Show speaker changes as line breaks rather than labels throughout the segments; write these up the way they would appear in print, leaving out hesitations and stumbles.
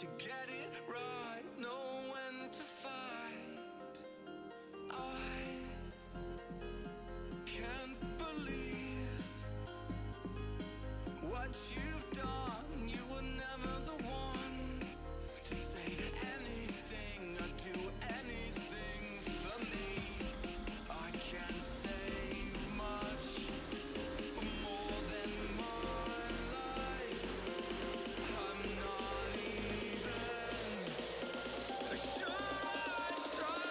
to get it right, know when to fight. I can't believe what you've done. You were never the one to say anything or do anything for me. I can't say much more than my life. I'm not even sure I tried.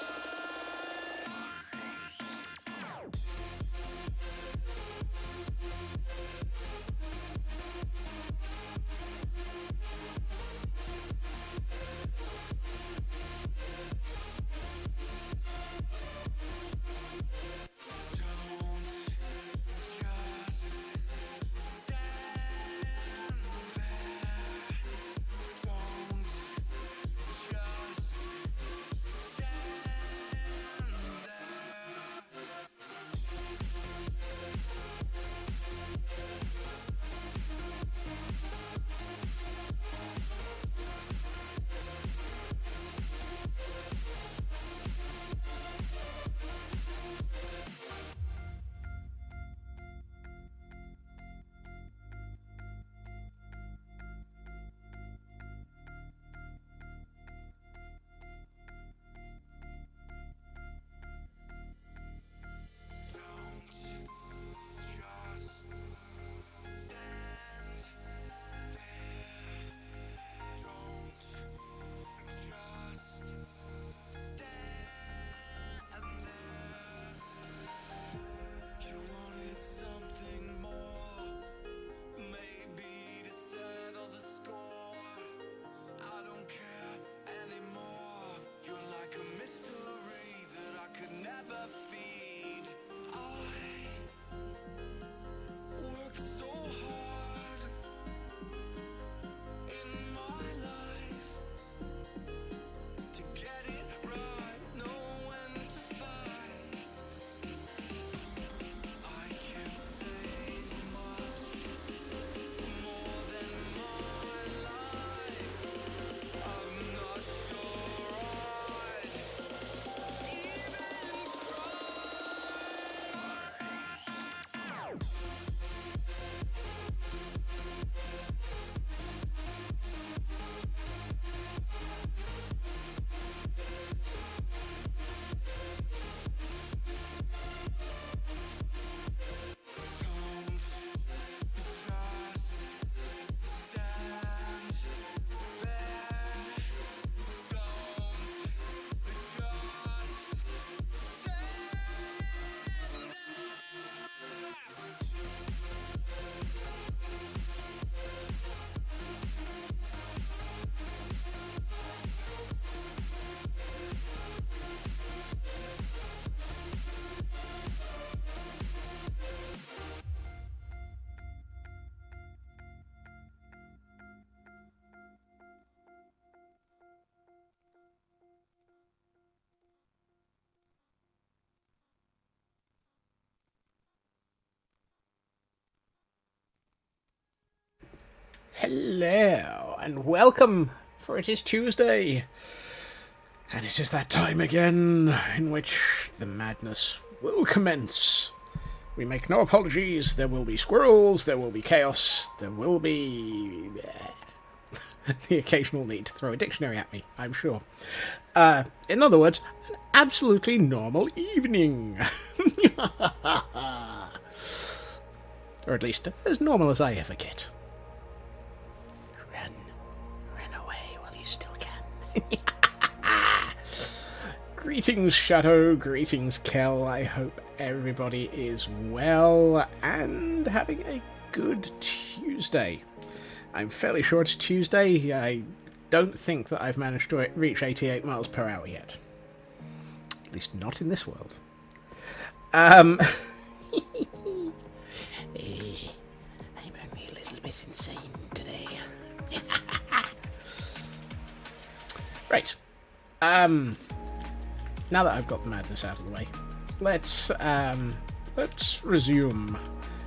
You wanted something more, maybe to settle the score. I don't care anymore. You're like a mystery that I could never feed. I work so hard in my life to get it right, know when to fight. I can't say much more than my life. I'm not sure I'd even try.
Hello and welcome, for it is Tuesday, and it is that time again in which the madness will commence. We make no apologies, there will be squirrels, there will be chaos, there will be the occasional need to throw a dictionary at me, I'm sure. In other words, an absolutely normal evening. Or at least as normal as I ever get. Run away while you still can. Greetings, Shadow. Greetings, Kel. I hope everybody is well and having a good Tuesday. I'm fairly sure it's Tuesday. I don't think that I've managed to reach 88 miles per hour yet. At least not in this world. I'm only a little bit insane today. Right. Now that I've got the madness out of the way, let's resume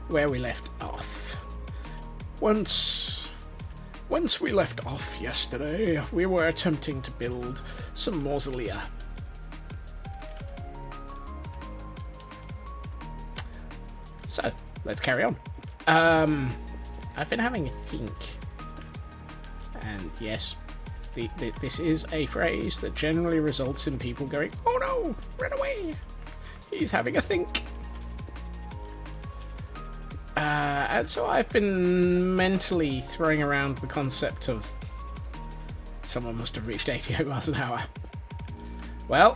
where we left off. Once Once we left off yesterday, we were attempting to build some mausolea. So, let's carry on. I've been having a think. And yes, this is a phrase that generally results in people going, "Oh no, run away! He's having a think." And so I've been mentally throwing around the concept of someone must have reached 88 miles an hour. Well,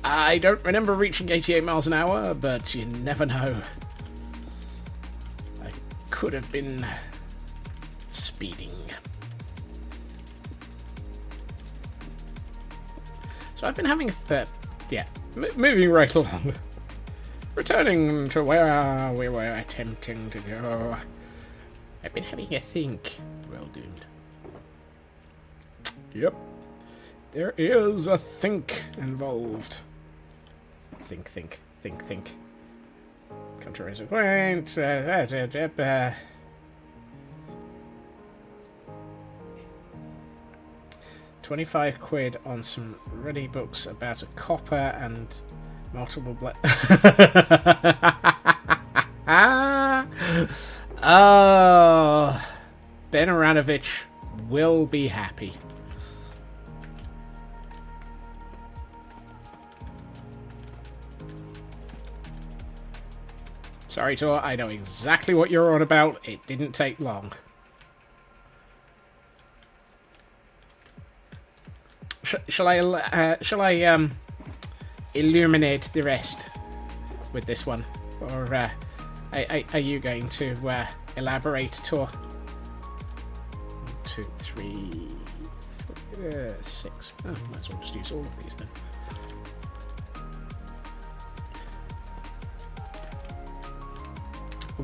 I don't remember reaching 88 miles an hour, but you never know. I could have been speeding. So I've been having moving right along. Returning to where we were attempting to go. I've been having a think. Well doomed. Yep. There is a think involved. Think. Come to raise a point. 25 quid on some ready books about a copper and multiple Oh, Ben Aranovich will be happy. Sorry, Tor, I know exactly what you're on about. It didn't take long. Shall I illuminate the rest with this one, or are you going to elaborate, Tor? 1, 2, 3, 6. Oh, might as well just use all of these then.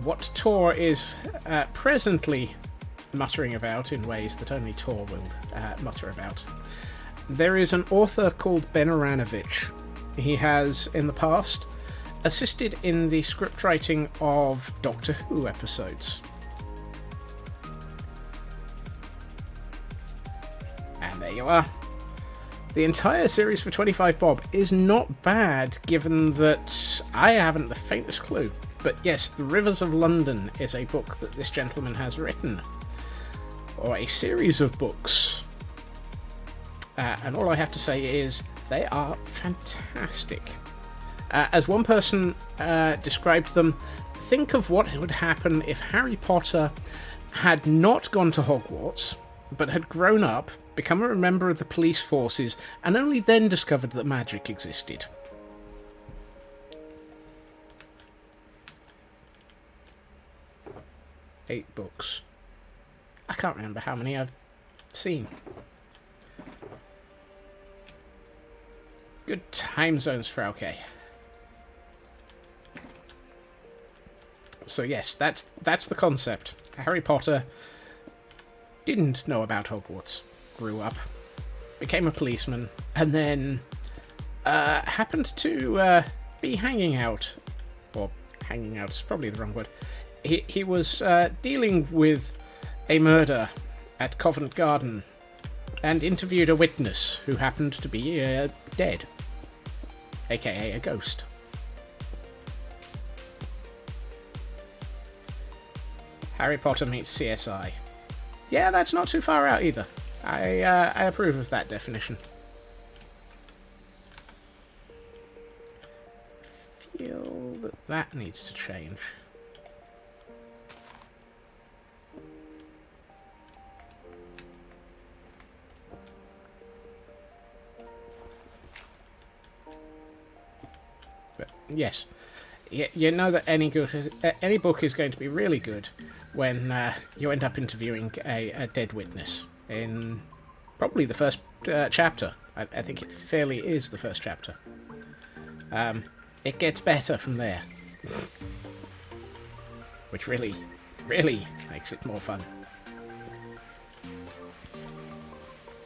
What Tor is presently muttering about in ways that only Tor will mutter about. There is an author called Ben Aranovich. He has, in the past, assisted in the script writing of Doctor Who episodes. And there you are. The entire series for 25 Bob is not bad, given that I haven't the faintest clue. But yes, The Rivers of London is a book that this gentleman has written. Or a series of books. And all I have to say is, they are fantastic. As one person described them, think of what would happen if Harry Potter had not gone to Hogwarts, but had grown up, become a member of the police forces, and only then discovered that magic existed. Eight books. I can't remember how many I've seen. Good time zones, Frauke. So yes, that's the concept. Harry Potter didn't know about Hogwarts, grew up, became a policeman, and then happened to be hanging out, or hanging out is probably the wrong word. He was dealing with a murder at Covent Garden and interviewed a witness who happened to be dead, aka a ghost. Harry Potter meets CSI. Yeah, that's not too far out either. I approve of that definition. Feel that needs to change. But yes, you know that any book is going to be really good when you end up interviewing a dead witness in probably the first chapter. I think it fairly is the first chapter. It gets better from there, which really makes it more fun.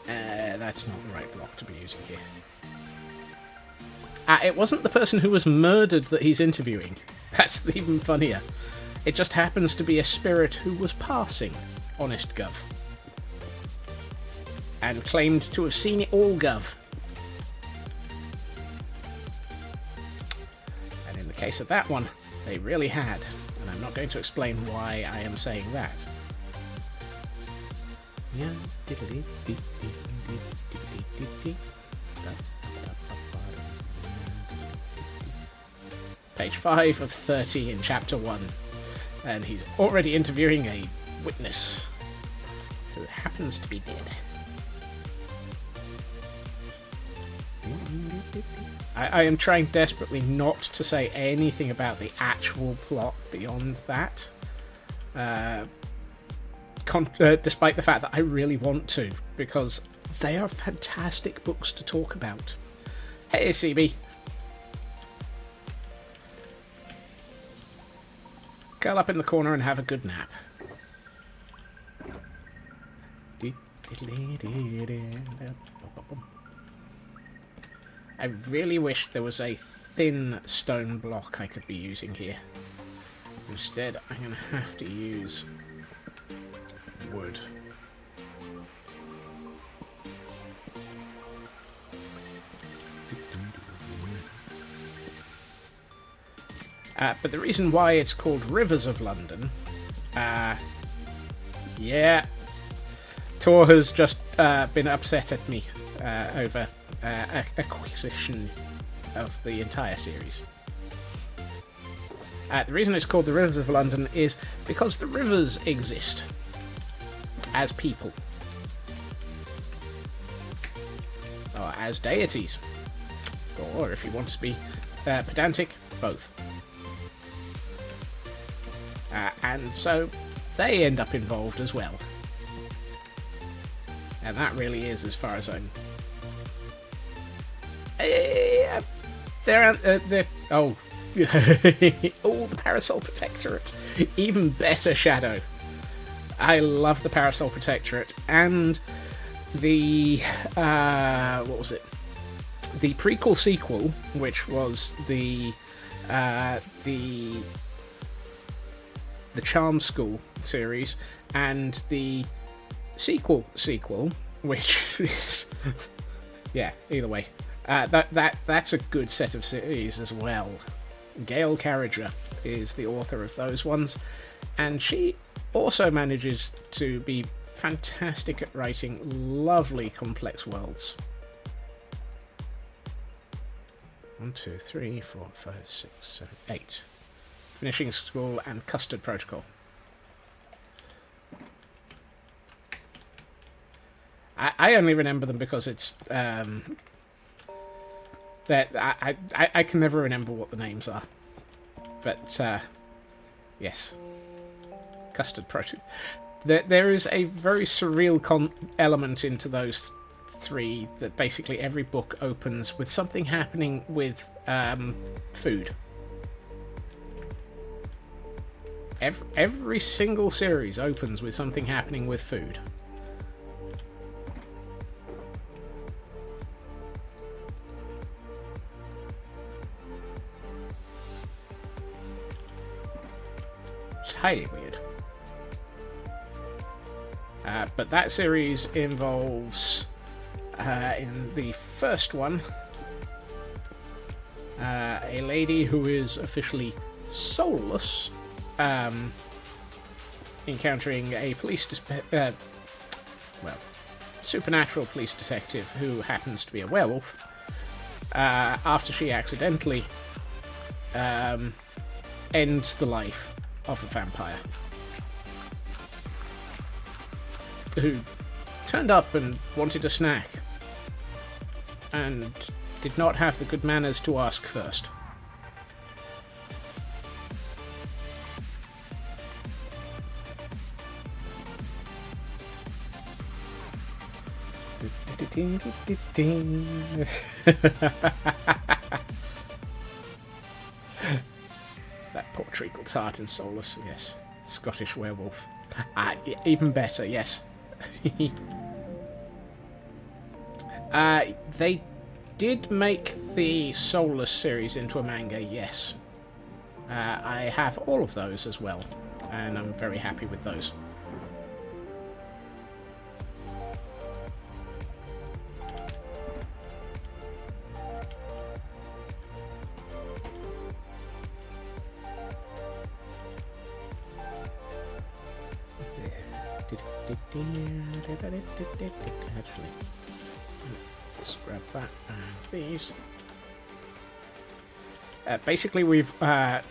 That's not the right block to be using here. It wasn't the person who was murdered that he's interviewing. That's even funnier. It just happens to be a spirit who was passing, honest Gov. and claimed to have seen it all, Gov. And in the case of that one, they really had. And I'm not going to explain why I am saying that. Page 5 of 30 in chapter 1. And he's already interviewing a witness who happens to be dead. I am trying desperately not to say anything about the actual plot beyond that. Despite the fact that I really want to, because they are fantastic books to talk about. Hey, CB. Curl up in the corner and have a good nap. I really wish there was a thin stone block I could be using here. Instead, I'm going to have to use wood. But the reason why it's called Rivers of London, yeah, Tor has just been upset at me over acquisition of the entire series. The reason it's called the Rivers of London is because the rivers exist as people, or as deities, or if you want to be pedantic, both. And so they end up involved as well. And that really is as far as I'm... oh, the Parasol Protectorate. Even better Shadow. I love the Parasol Protectorate. And the... what was it? The prequel-sequel, which was the Charm School series, and the sequel, which is... yeah, either way. That's a good set of series as well. Gail Carriger is the author of those ones, and she also manages to be fantastic at writing lovely, complex worlds. 1, 2, 3, 4, 5, 6, 7, 8. Finishing School and Custard Protocol. I only remember them because it's that I can never remember what the names are, but yes, Custard Protocol. There is a very surreal element into those three, that basically every book opens with something happening with food. Every single series opens with something happening with food. It's highly weird. But that series involves, in the first one, a lady who is officially soulless, encountering a supernatural police detective who happens to be a werewolf, after she accidentally ends the life of a vampire who turned up and wanted a snack and did not have the good manners to ask first. That poor treacle tart and soulless, yes. Scottish werewolf. Even better, yes. They did make the Soulless series into a manga, yes. I have all of those as well, and I'm very happy with those. Actually, let's grab that and these. Basically, we've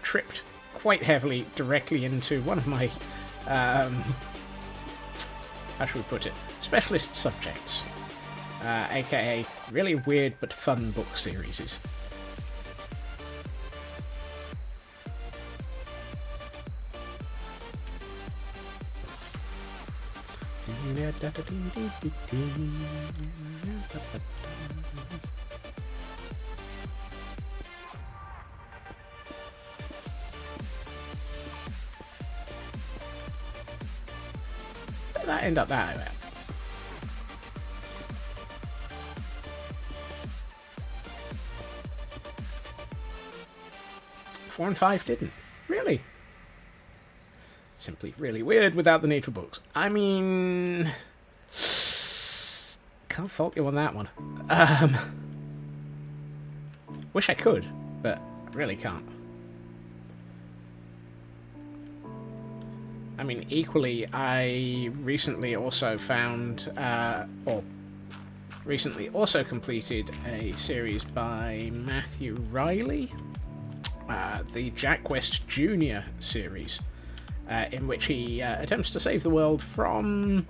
tripped quite heavily directly into one of my, how should we put it, specialist subjects, aka really weird but fun book series. That end up that way. 4 and 5 didn't. Really? Simply really weird without the need for books. I mean, can't fault you on that one. Wish I could, but I really can't. I mean, equally, I recently also found, recently also completed a series by Matthew Riley, the Jack West Jr. series, in which he attempts to save the world from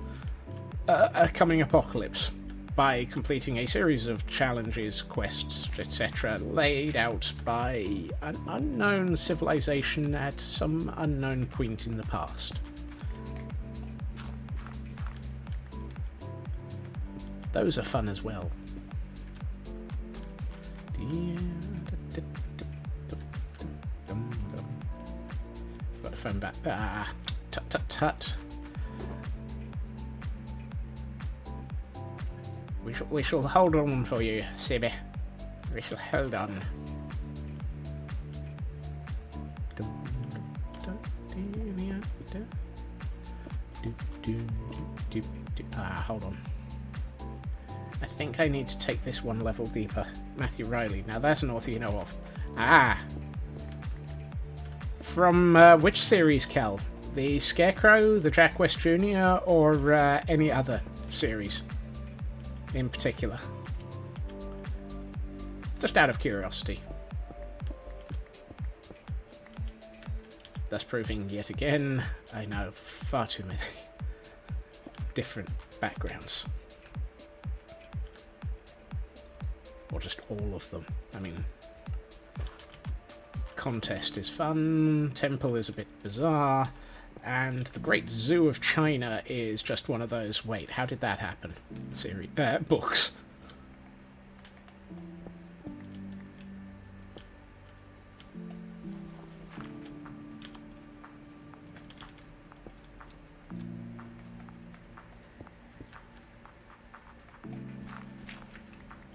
a coming apocalypse by completing a series of challenges, quests, etc., laid out by an unknown civilization at some unknown point in the past. Those are fun as well. Got the phone back. Tut tut tut. We shall hold on for you, Sibby. We shall hold on. Hold on. I think I need to take this one level deeper. Matthew Riley. Now that's an author you know of. From which series, Kel? The Scarecrow, the Jack West Jr., or any other series in particular? Just out of curiosity. Thus proving yet again I know far too many different backgrounds. Or just all of them. I mean, Contest is fun, Temple is a bit bizarre, and The Great Zoo of China is just one of those, wait, how did that happen? Books.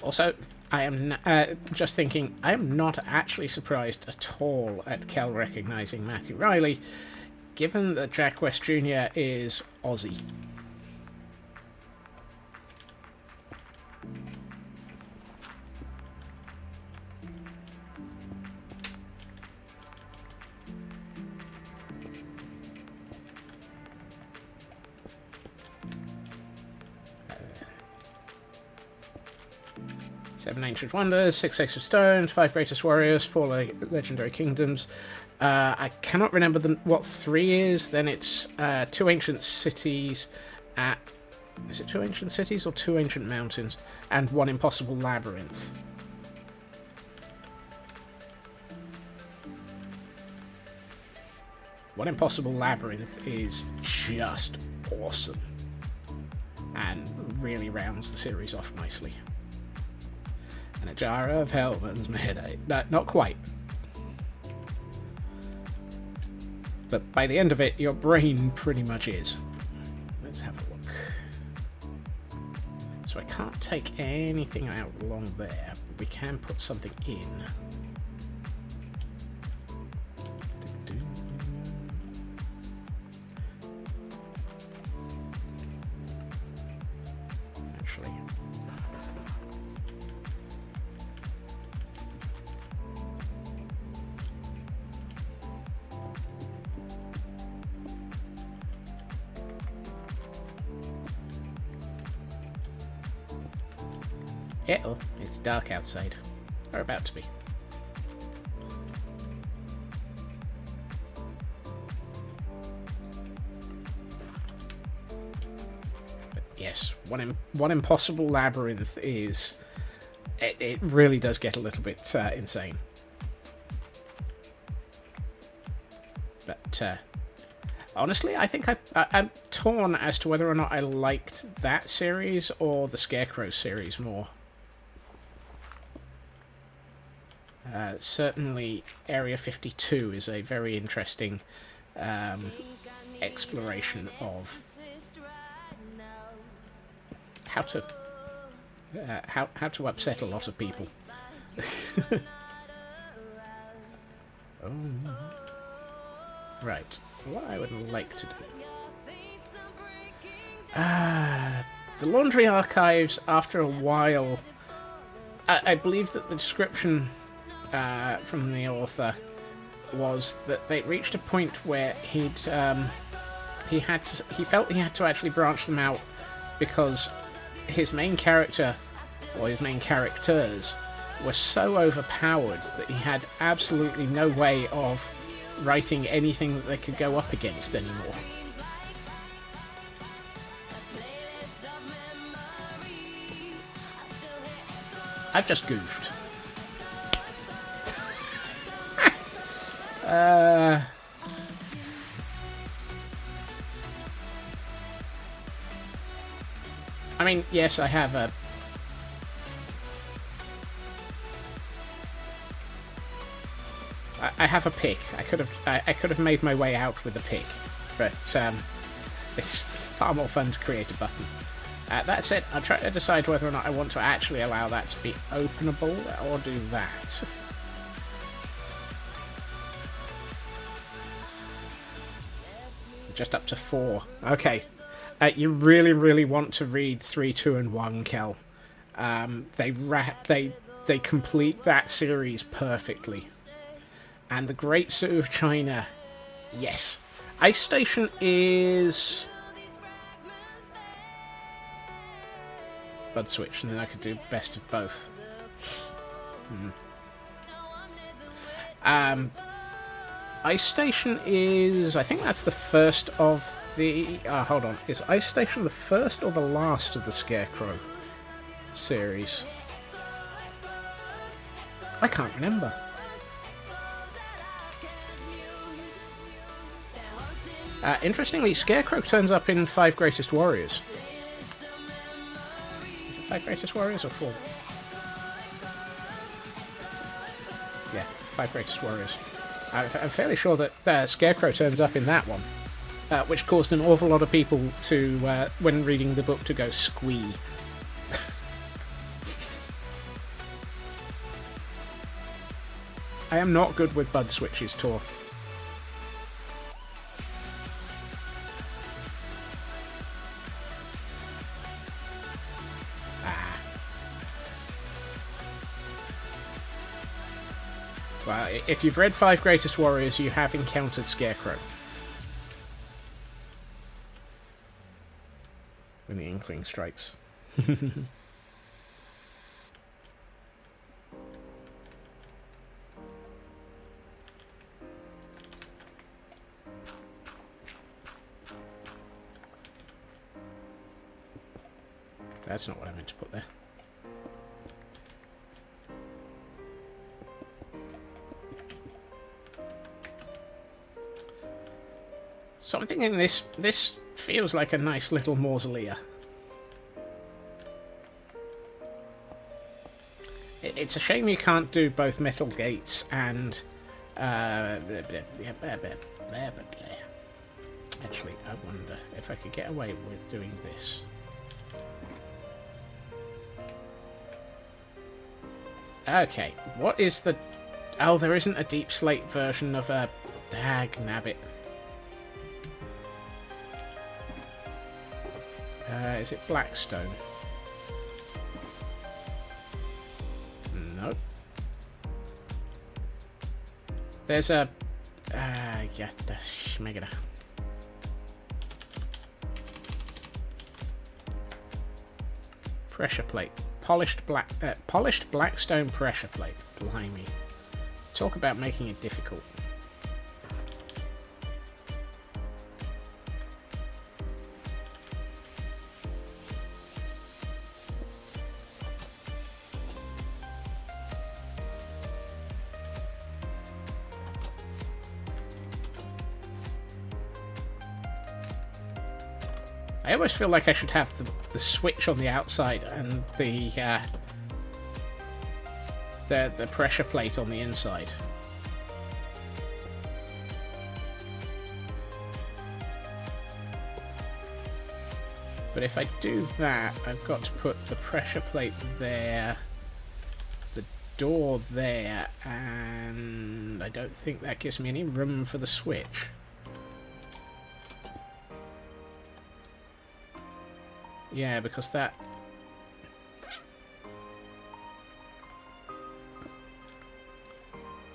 Also, I am just thinking, I am not actually surprised at all at Kel recognising Matthew Riley, given that Jack West Jr. is Aussie. Seven Ancient Wonders, 6 Extra Stones, 5 Greatest Warriors, 4 Legendary Kingdoms. I cannot remember what 3 is. Then it's 2 Ancient Cities at... Is it 2 Ancient Cities or 2 Ancient Mountains? And 1 Impossible Labyrinth. One Impossible Labyrinth is just awesome. And really rounds the series off nicely. And a jar of Hellman's Mayday. No, not quite. But by the end of it, your brain pretty much is. Let's have a look. So I can't take anything out along there, but we can put something in. Uh-oh, it's dark outside. Or about to be. But yes, one impossible labyrinth is... It really does get a little bit insane. But honestly, I think I'm torn as to whether or not I liked that series or the Scarecrow series more. Certainly, Area 52 is a very interesting exploration of how to upset a lot of people. Oh. Right, what I would like to do. The Laundry Archives, after a while, I believe that the description from the author was that they reached a point where he felt he had to actually branch them out because his main character, or his main characters, were so overpowered that he had absolutely no way of writing anything that they could go up against anymore. I've just goofed. I mean, yes, I have a... I have a pick. I could have made my way out with a pick, but it's far more fun to create a button. That said, I'll try to decide whether or not I want to actually allow that to be openable or do that. Just up to 4. Okay. You really, really want to read 3, 2, and 1, Kel. They complete that series perfectly. And the Great Zoo of China, yes. Ice Station is Bud Switch, and then I could do best of both. Ice Station is... I think that's the first of the... hold on. Is Ice Station the first or the last of the Scarecrow series? I can't remember. Interestingly, Scarecrow turns up in 5 Greatest Warriors. Is it 5 Greatest Warriors or 4? Yeah, 5 Greatest Warriors. I'm fairly sure that Scarecrow turns up in that one, which caused an awful lot of people to, when reading the book, to go squee. I am not good with Bud Switch's tour. Well, if you've read 5 Greatest Warriors, you have encountered Scarecrow. When the Inkling strikes. That's not what I meant to put there. Something in this feels like a nice little mausoleum. It's a shame you can't do both metal gates and actually, I wonder if I could get away with doing this. Okay, what is the... Oh, there isn't a deep slate version of a... Dag nabbit. Is it Blackstone? Nope. There's a... yeah, the schmegada. Pressure plate. polished blackstone pressure plate. Blimey. Talk about making it difficult. I almost feel like I should have the switch on the outside and the pressure plate on the inside. But if I do that, I've got to put the pressure plate there, the door there, and I don't think that gives me any room for the switch. Yeah, because that...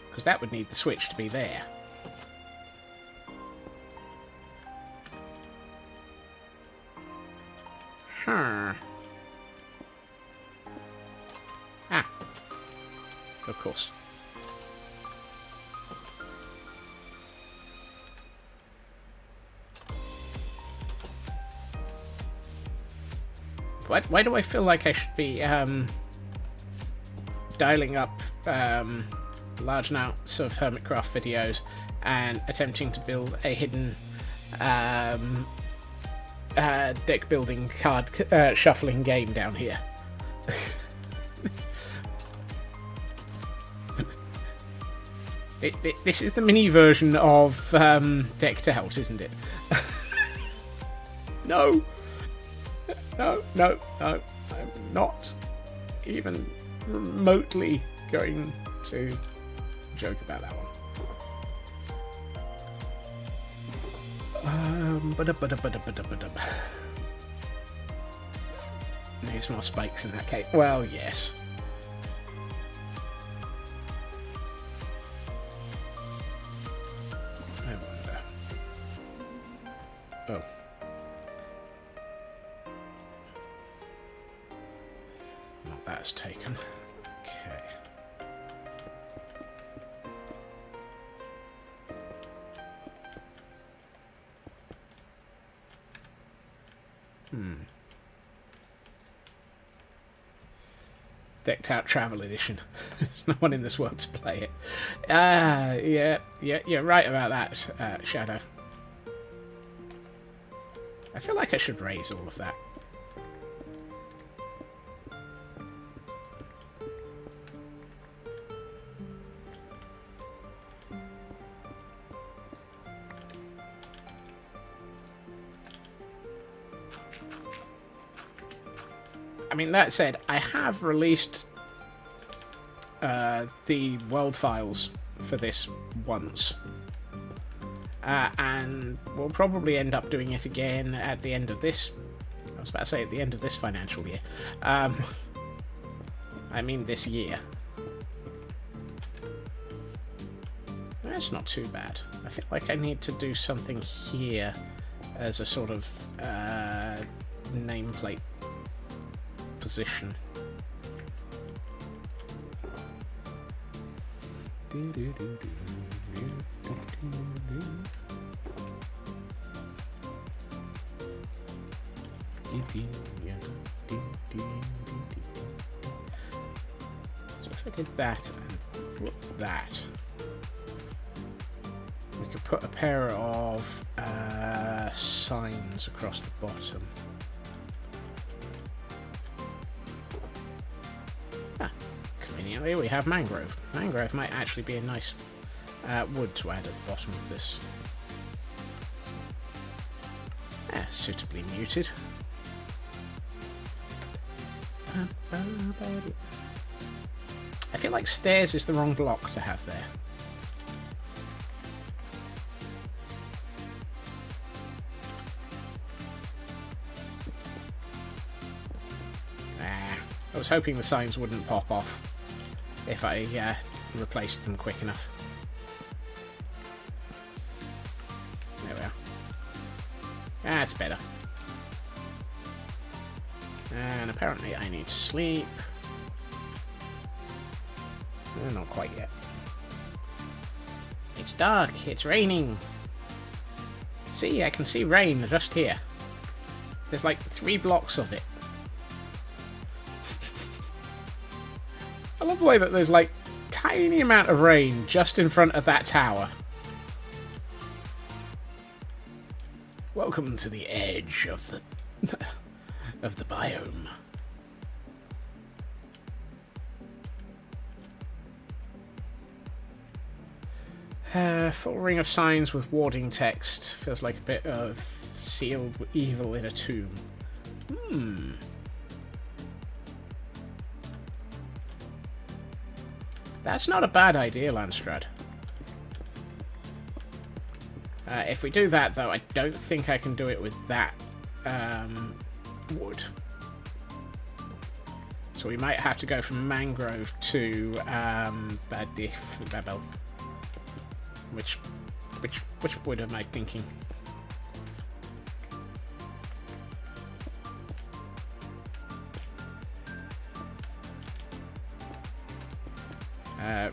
Because that would need the switch to be there. Huh. Ah. Of course. Why do I feel like I should be dialing up large amounts of Hermitcraft videos and attempting to build a hidden deck building card shuffling game down here? This is the mini version of Decked Out, isn't it? No! No, I'm not even remotely going to joke about that one. There's more spikes in that case. Well, yes. I wonder. Oh. Not that's taken. Okay. Decked Out Travel Edition. There's no one in this world to play it. Yeah, you're right about that, Shadow. I feel like I should raise all of that. I mean, that said, I have released the world files for this once. And we'll probably end up doing it again at the end of this... I was about to say at the end of this financial year. I mean this year. That's not too bad. I feel like I need to do something here as a sort of nameplate position. So if I did that and put that, we could put a pair of signs across the bottom. Conveniently, we have mangrove. Mangrove might actually be a nice wood to add at the bottom of this. Suitably muted. I feel like stairs is the wrong block to have there. I was hoping the signs wouldn't pop off if I replaced them quick enough. There we are. That's better. And apparently I need to sleep. Not quite yet. It's dark. It's raining. See, I can see rain just here. There's like 3 blocks of it. I love the way that there's like tiny amount of rain just in front of that tower. Welcome to the edge of the of the biome. Full ring of signs with warding text. Feels like a bit of sealed evil in a tomb. That's not a bad idea, Landstrad. If we do that, though, I don't think I can do it with that wood. So we might have to go from mangrove to Babel. Which wood am I thinking?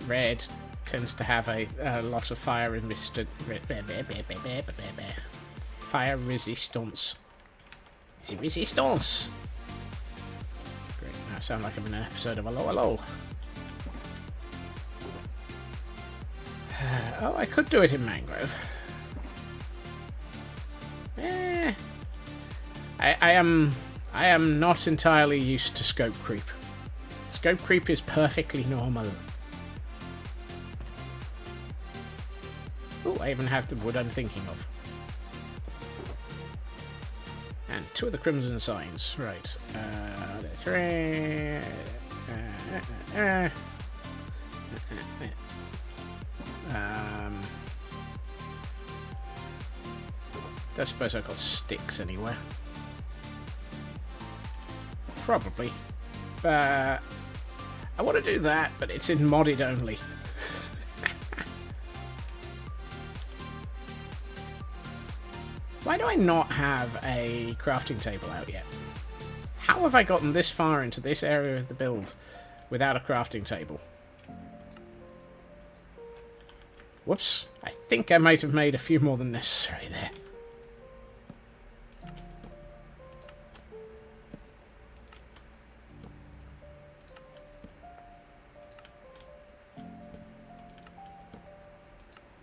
Red tends to have a lot of fire resistance. Fire resistance. The resistance. Great. Now I sound like I'm in an episode of Hello Hello. Oh, I could do it in mangrove. I am not entirely used to scope creep. Scope creep is perfectly normal. Oh, I even have the wood I'm thinking of. And 2 of the crimson signs. Right. There's 3. I suppose I've got sticks anywhere. Probably. I want to do that, but it's in modded only. Why do I not have a crafting table out yet? How have I gotten this far into this area of the build without a crafting table? Whoops. I think I might have made a few more than necessary there.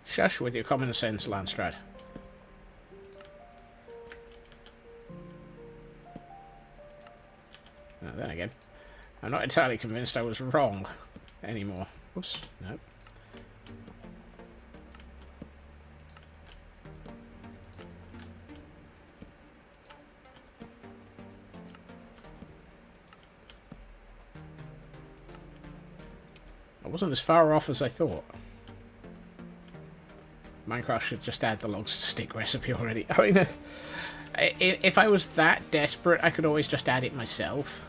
Shush with your common sense, Landstrad. Now, then again, I'm not entirely convinced I was wrong anymore. Oops, no. I wasn't as far off as I thought. Minecraft should just add the logs to stick recipe already. I mean, if I was that desperate, I could always just add it myself.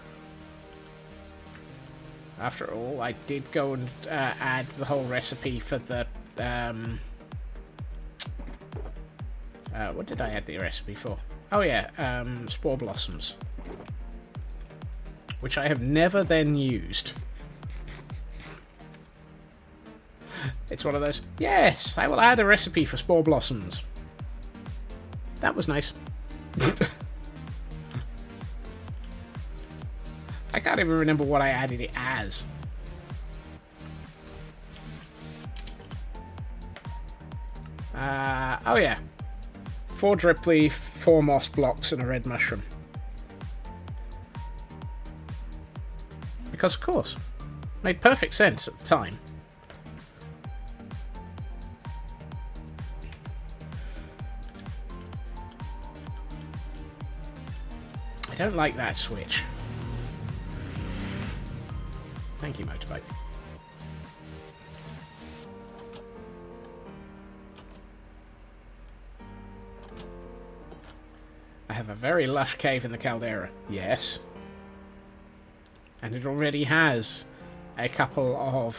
After all, I did go and add the whole recipe for the... what did I add the recipe for? Oh yeah, spore blossoms. Which I have never then used. It's one of those, yes, I will add a recipe for spore blossoms. That was nice. I can't even remember what I added it as. Oh yeah. 4 drip leaf, 4 moss blocks, and a red mushroom. Because of course. Made perfect sense at the time. I don't like that switch. Thank you, motorbike. I have a very lush cave in the caldera. Yes. And it already has a couple of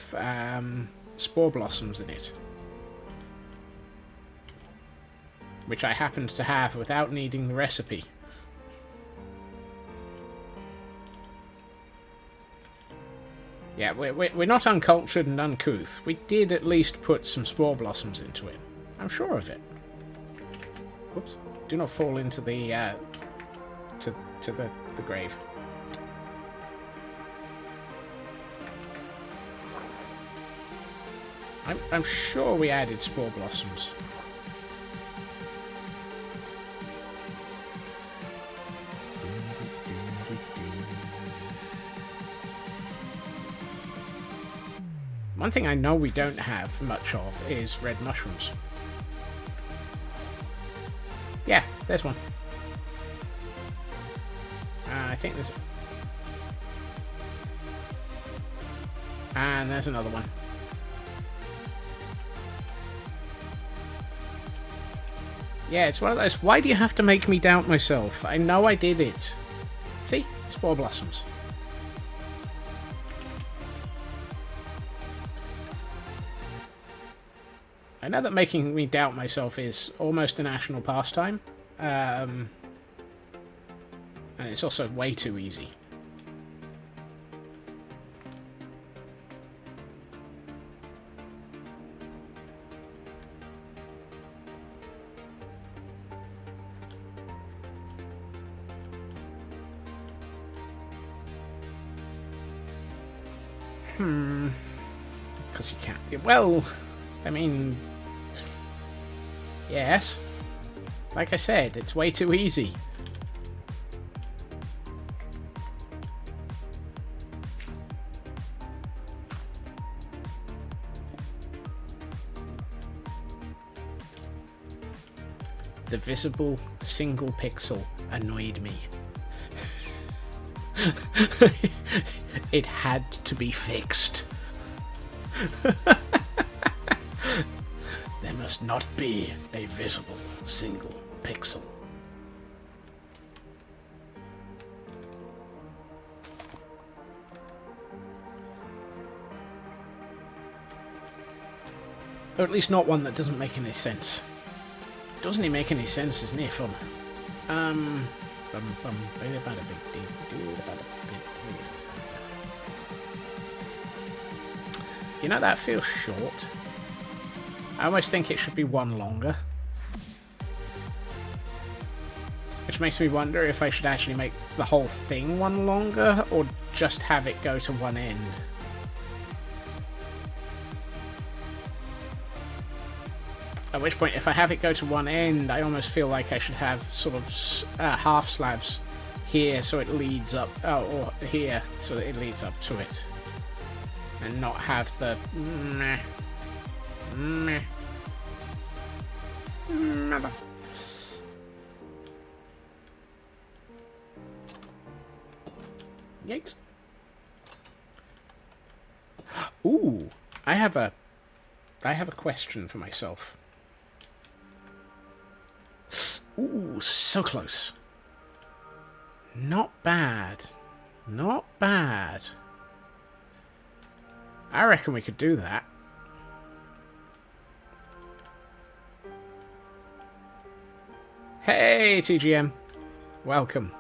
spore blossoms in it. Which I happened to have without needing the recipe. Yeah, we're not uncultured and uncouth. We did at least put some spore blossoms into it. I'm sure of it. Whoops. Do not fall into the, to the grave. I'm sure we added spore blossoms. One thing I know we don't have much of is red mushrooms. Yeah, there's one. I think there's... And there's another one. Yeah, it's one of those, why do you have to make me doubt myself? I know I did it. See? Spore blossoms. I know that making me doubt myself is almost a national pastime. And it's also way too easy. Because you can't... Well, I mean... Yes. Like I said, it's way too easy. The visible single pixel annoyed me. It had to be fixed. There must not be a visible single pixel. Or at least not one that doesn't make any sense. Doesn't it make any sense is near fun. You know, that feels short. I almost think it should be one longer. Which makes me wonder if I should actually make the whole thing one longer, or just have it go to one end. At which point, if I have it go to one end, I almost feel like I should have sort of half slabs here so it leads up, or here so that it leads up to it. And not have the meh. Yikes. Ooh, I have a question for myself. Ooh, so close. Not bad. Not bad. I reckon we could do that. Hey, TGM. Welcome.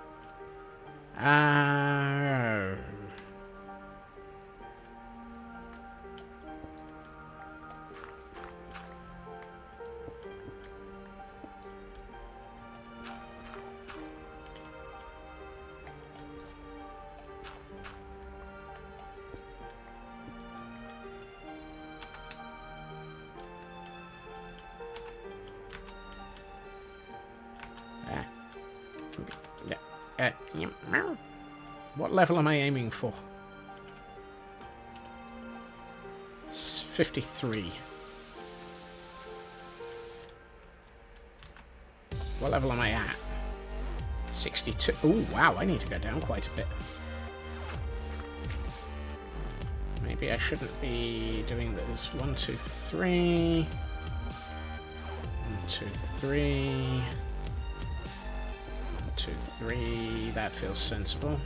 What level am I aiming for? It's 53. What level am I at? 62. Oh, wow, I need to go down quite a bit. Maybe I shouldn't be doing this. 1, 2, 3. 1, 2, 3. 1, 2, 3. That feels sensible.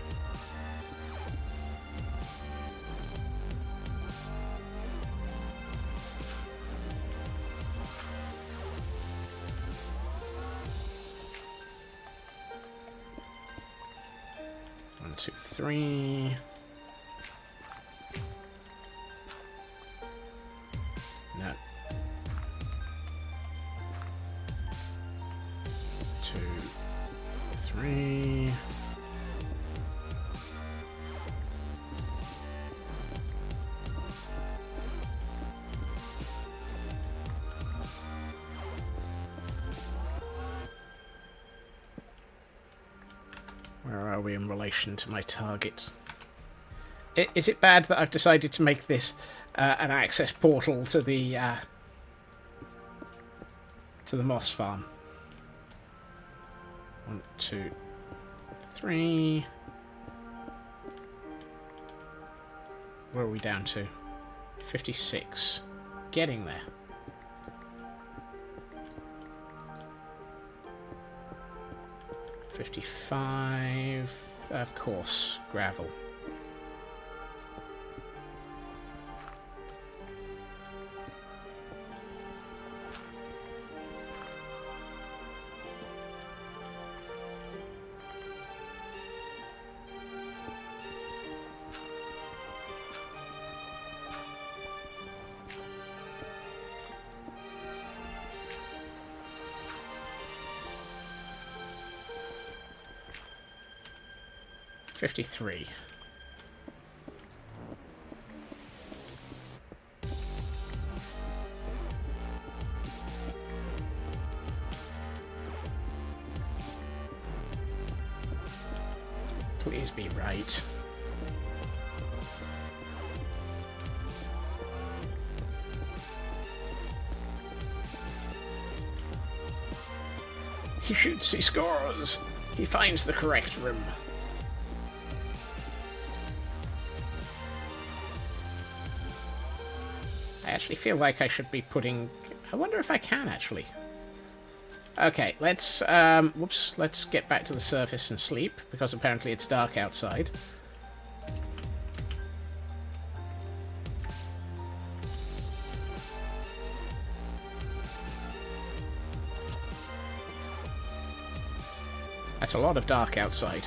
One, two, three. 53. Where are we in relation to my target? Is it bad that I've decided to make this an access portal to the moss farm? 1, 2, 3. Where are we down to? 56. Getting there. $55. Of course, gravel. $53. Please be right. He shoots, he scores! He finds the correct room. I actually feel like I should be putting... I wonder if I can, actually. Okay, let's get back to the surface and sleep, because apparently it's dark outside. That's a lot of dark outside.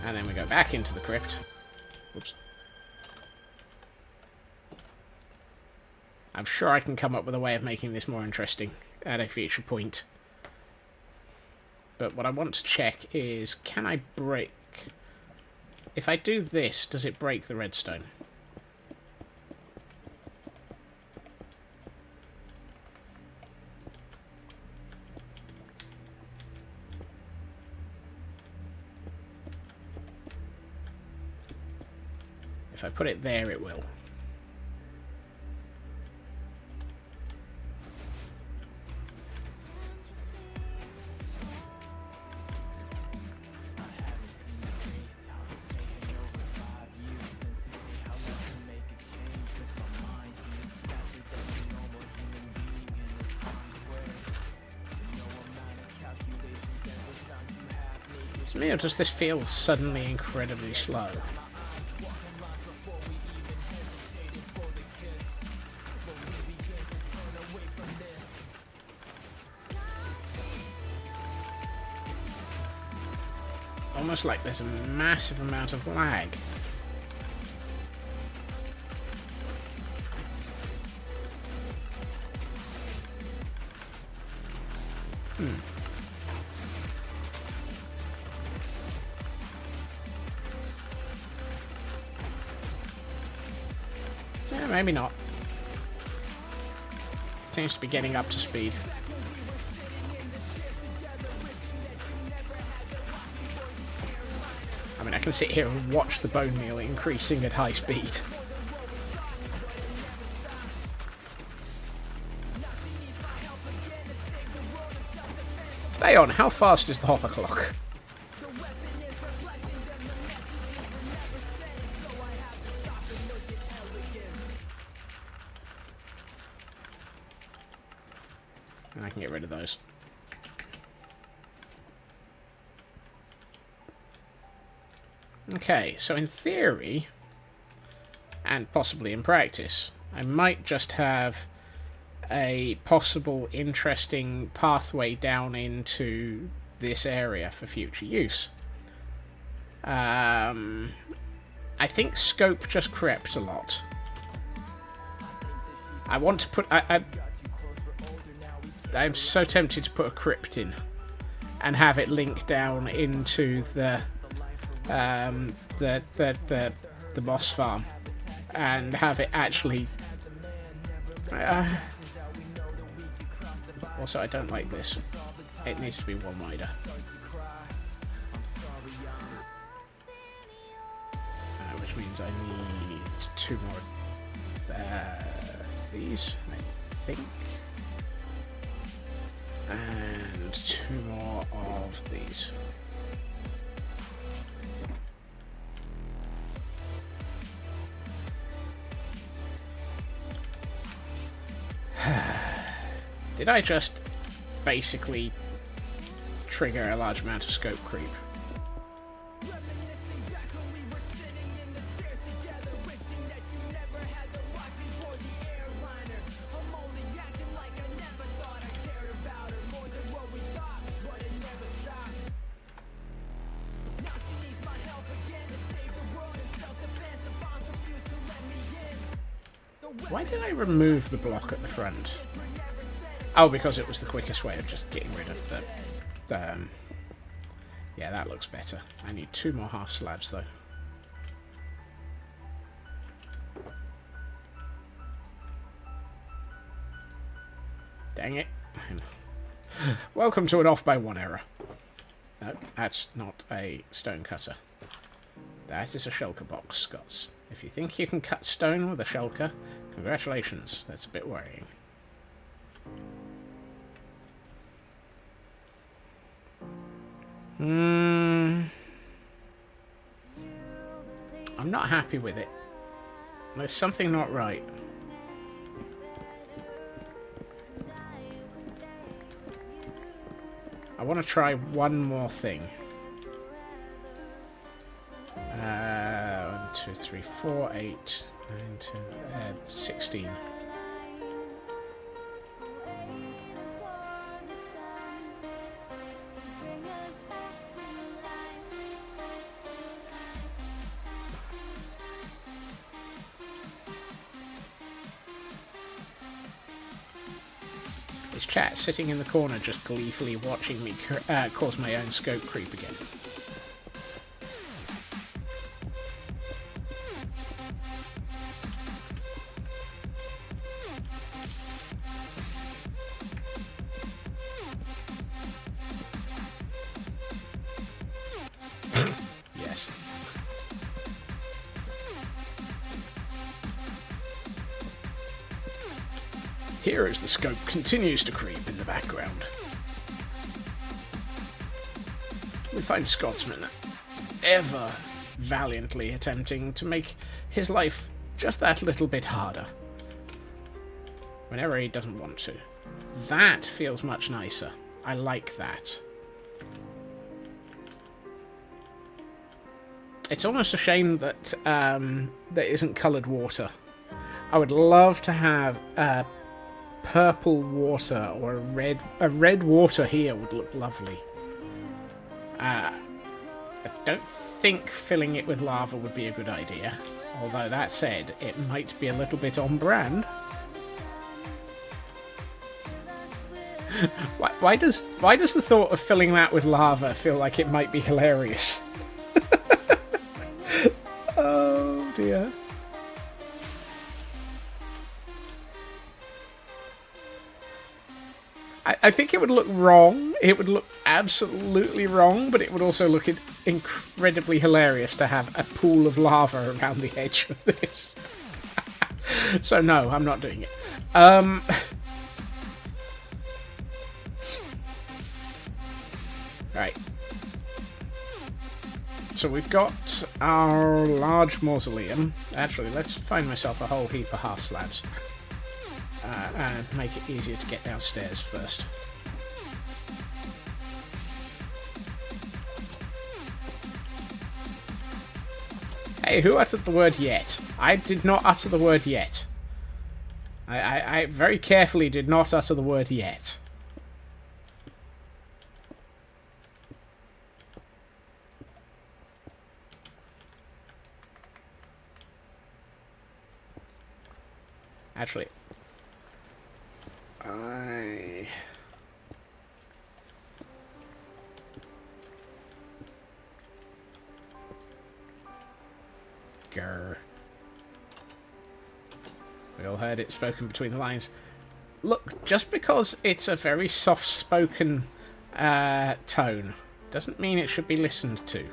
And then we go back into the crypt. Whoops. I'm sure I can come up with a way of making this more interesting at a future point. But what I want to check is, can I break... If I do this, does it break the redstone? If I put it there, it will. To me, or does this feel suddenly incredibly slow? Almost like there's a massive amount of lag. Yeah, maybe not. Seems to be getting up to speed. I mean, I can sit here and watch the bone meal increasing at high speed. Stay on, how fast is the hopper clock? I can get rid of those. Okay, so in theory, and possibly in practice, I might just have a possible interesting pathway down into this area for future use. I think scope just crept a lot. I want to put... I'm so tempted to put a crypt in and have it link down into the boss farm and have it actually. Also, I don't like this. It needs to be one wider. Which means I need 2 more of these, I think. And 2 more of these. Did I just basically trigger a large amount of scope creep? Why did I remove the block at the front? Oh, because it was the quickest way of just getting rid of the... yeah, that looks better. I need 2 more half slabs, though. Dang it. Welcome to an off-by-1 error. No, that's not a stone cutter. That is a shulker box, Scots. If you think you can cut stone with a shulker, congratulations. That's a bit worrying. I'm not happy with it. There's something not right. I want to try one more thing. 1, 2, 3, 4, 8, 9, 10, 16. Is chat sitting in the corner just gleefully watching me cause my own scope creep again? Yes. Here as the scope continues to creep in the background. We find Scotsman ever valiantly attempting to make his life just that little bit harder. Whenever he doesn't want to. That feels much nicer. I like that. It's almost a shame that there isn't coloured water. I would love to have purple water or a red water here would look lovely. I don't think filling it with lava would be a good idea. Although that said, it might be a little bit on brand. Why does the thought of filling that with lava feel like it might be hilarious? Oh dear. I think it would look wrong. It would look absolutely wrong, but it would also look incredibly hilarious to have a pool of lava around the edge of this. So no, I'm not doing it. Right. So we've got our large mausoleum. Actually, let's find myself a whole heap of half slabs. And make it easier to get downstairs first. Hey, who uttered the word yet? I did not utter the word yet. I very carefully did not utter the word yet. Actually, Grr. We all heard it spoken between the lines. Look, just because it's a very soft-spoken tone doesn't mean it should be listened to.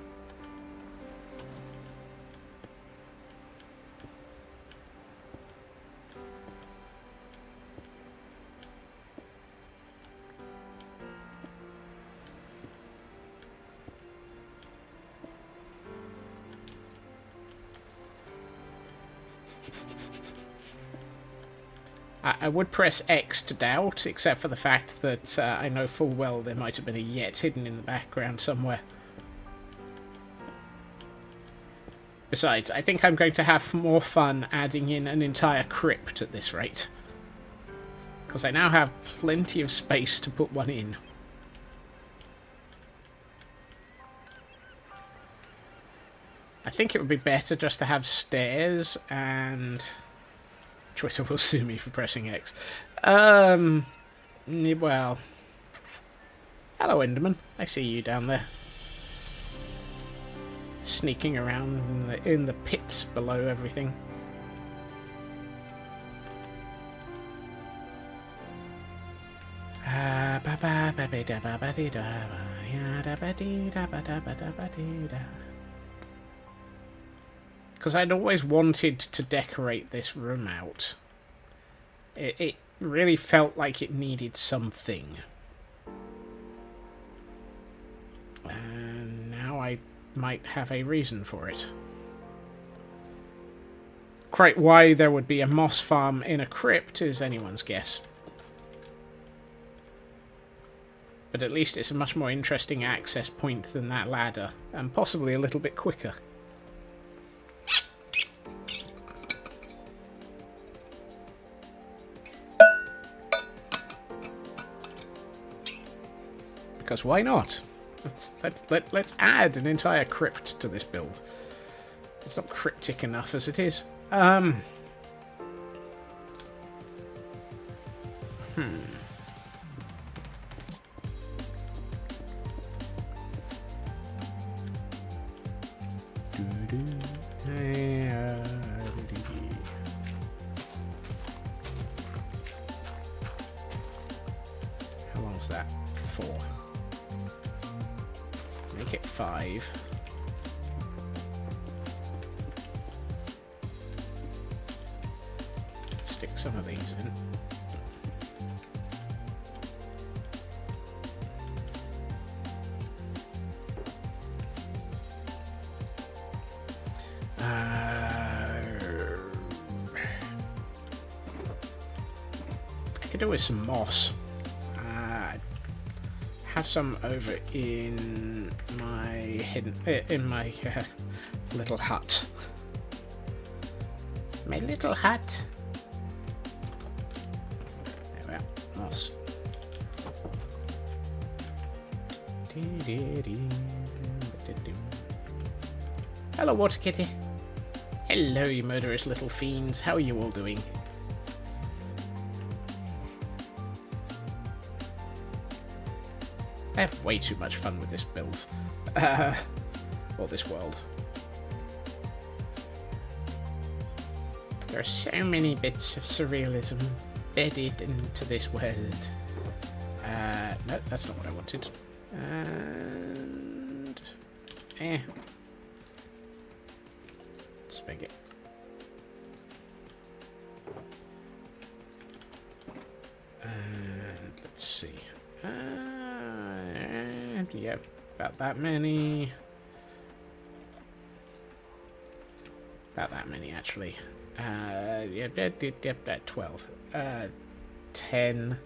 I would press X to doubt, except for the fact that I know full well there might have been a yet hidden in the background somewhere. Besides, I think I'm going to have more fun adding in an entire crypt at this rate. Because I now have plenty of space to put one in. I think it would be better just to have stairs and... Twitter will sue me for pressing X. Well... Hello, Enderman. I see you down there. Sneaking around in the pits below everything. Because I'd always wanted to decorate this room out. It really felt like it needed something. And now I might have a reason for it. Quite why there would be a moss farm in a crypt is anyone's guess. But at least it's a much more interesting access point than that ladder, and possibly a little bit quicker. Because why not? Let's add an entire crypt to this build. It's not cryptic enough as it is. How long's that? 4. Make it 5. Stick some of these in. I could do with some moss. Have some over in my little hut. My little hut. There we are. Moss. Hello, Water Kitty. Hello, you murderous little fiends. How are you all doing? I have way too much fun with this build. Or this world. There are so many bits of surrealism bedded into this world. No, that's not what I wanted. And... Spigot. And let's see. Yeah, about that many. About that many, actually. Yeah, 12. 10.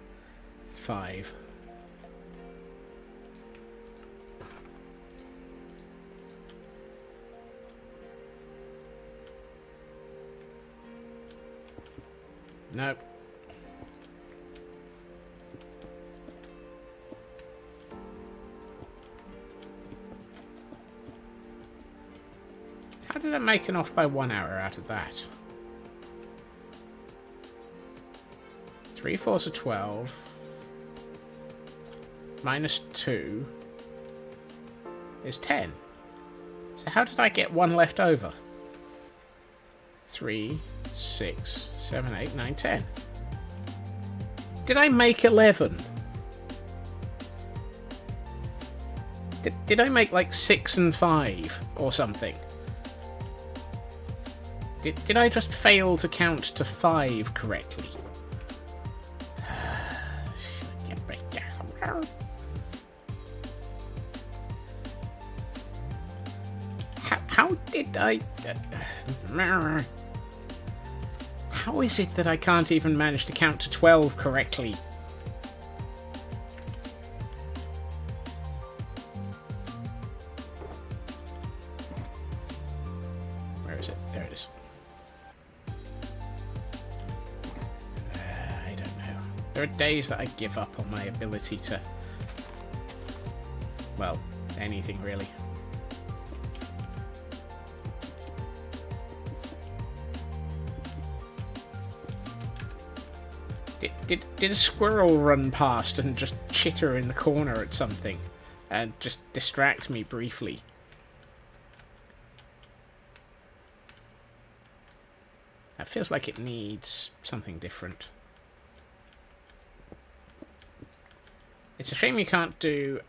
5. Nope. How did I make an off by 1 hour out of that? 3/4 of 12. Minus 2 is 10. So how did I get 1 left over? 3, 6, 7, 8, 9, 10. Did I make 11? Did I make 6 and 5 or something? Did I just fail to count to 5 correctly? How did I... How is it that I can't even manage to count to 12 correctly? Where is it? There it is. I don't know. There are days that I give up on my ability to... Well, anything really. Did a squirrel run past and just chitter in the corner at something and just distract me briefly? That feels like it needs something different. It's a shame you can't do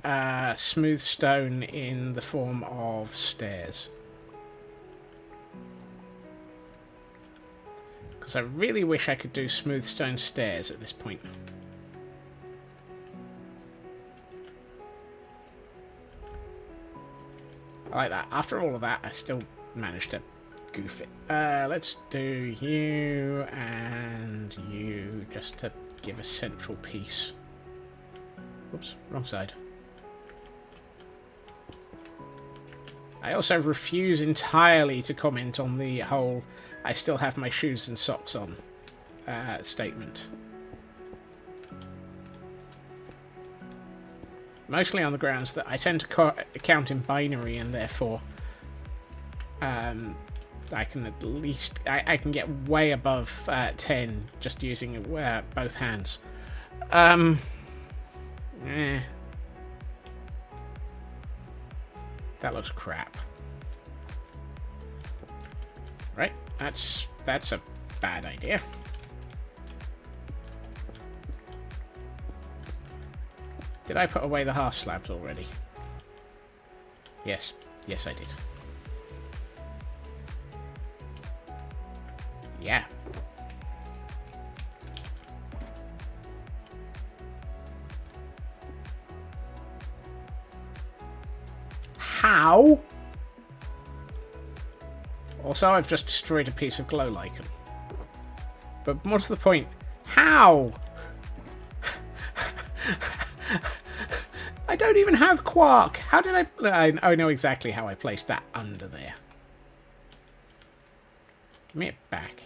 smooth stone in the form of stairs. Because I really wish I could do smooth stone stairs at this point. I like that. After all of that, I still managed to goof it. Let's do you and you just to give a central piece. Oops, wrong side. I also refuse entirely to comment on the whole I still have my shoes and socks on statement. Mostly on the grounds that I tend to count in binary and therefore I can at least... I can get way above 10 just using both hands. That looks crap. Right, that's a bad idea. Did I put away the half slabs already? Yes, I did. Yeah. How? Also, I've just destroyed a piece of glow lichen. But more to the point, how? I don't even have quark. How did I know exactly how I placed that under there. Give me it back.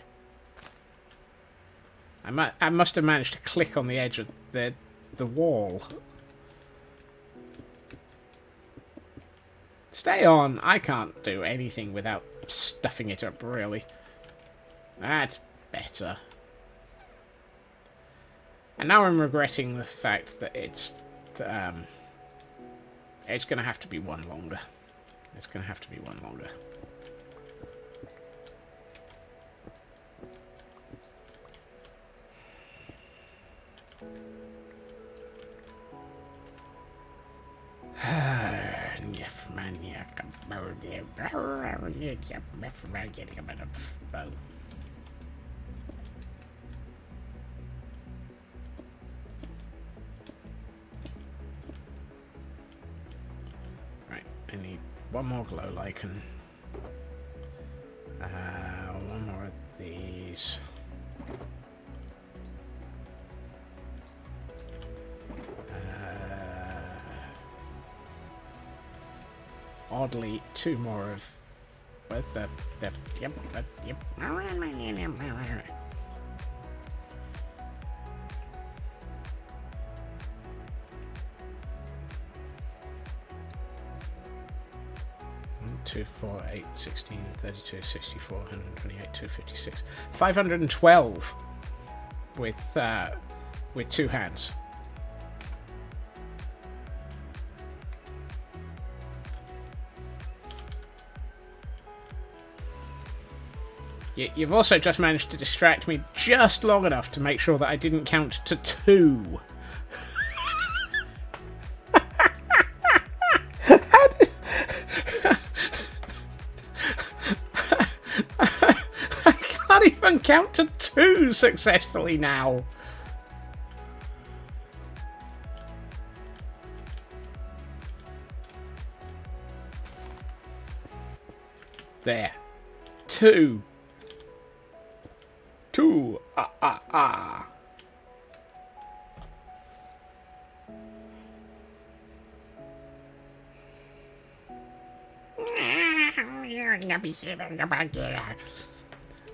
I must have managed to click on the edge of the wall. Stay on. I can't do anything without stuffing it up, really. That's better. And now I'm regretting the fact that it's going to have to be one longer. It's going to have to be one longer. Right, I need one more glow lichen. One more of these. Oddly, two more of both the yep. Two, 4, 8, 16, 32, 64, 128, 256, 512 with two hands. You've also just managed to distract me just long enough to make sure that I didn't count to 2. How did... I can't even count to 2 successfully now. There. 2. 2.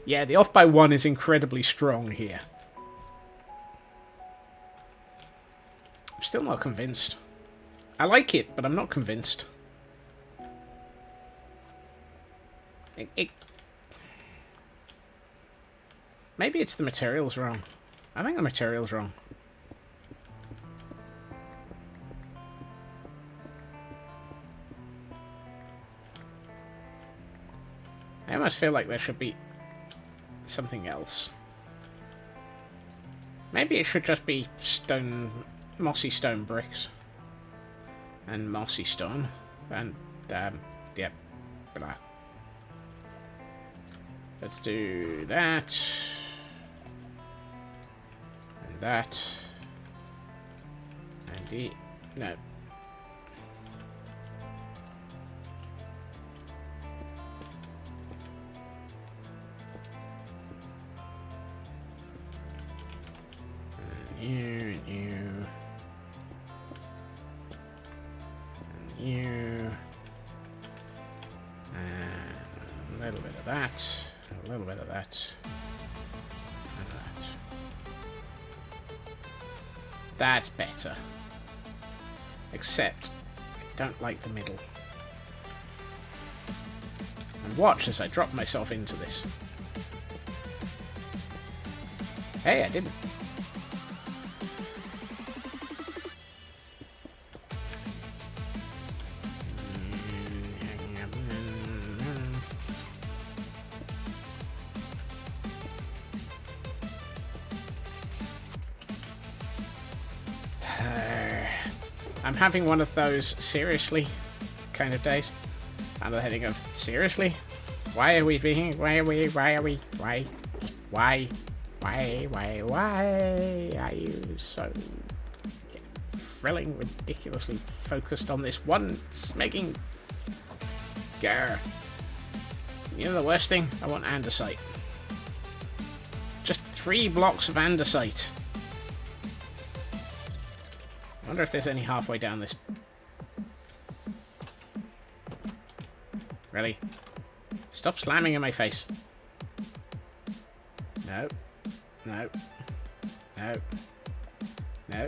Yeah, the off by 1 is incredibly strong here. I'm still not convinced. I like it, but I'm not convinced. Maybe it's the material's wrong. I think the material's wrong. I almost feel like there should be something else. Maybe it should just be stone, mossy stone bricks. And mossy stone. And, yeah, blah. Let's do that. And that. And no. And you. And a little bit of that. A little bit of that. And that. That's better. Except, I don't like the middle. And watch as I drop myself into this. Hey, I didn't. I'm having one of those seriously kind of days. And the heading of seriously? Why are we are you so thrilling, ridiculously focused on this one smegging grr? You know the worst thing? I want andesite. Just 3 blocks of andesite. I wonder if there's any halfway down this. Really? Stop slamming in my face. No. No. No. No.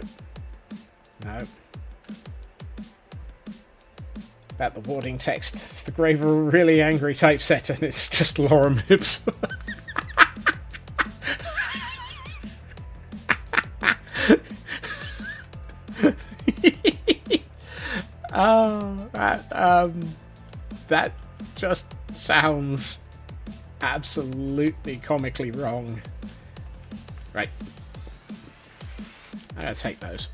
No. About the warding text. It's the grave of a really angry typesetter, and it's just lorem ipsum. Oh, that just sounds absolutely comically wrong. Right. I'm gonna take those.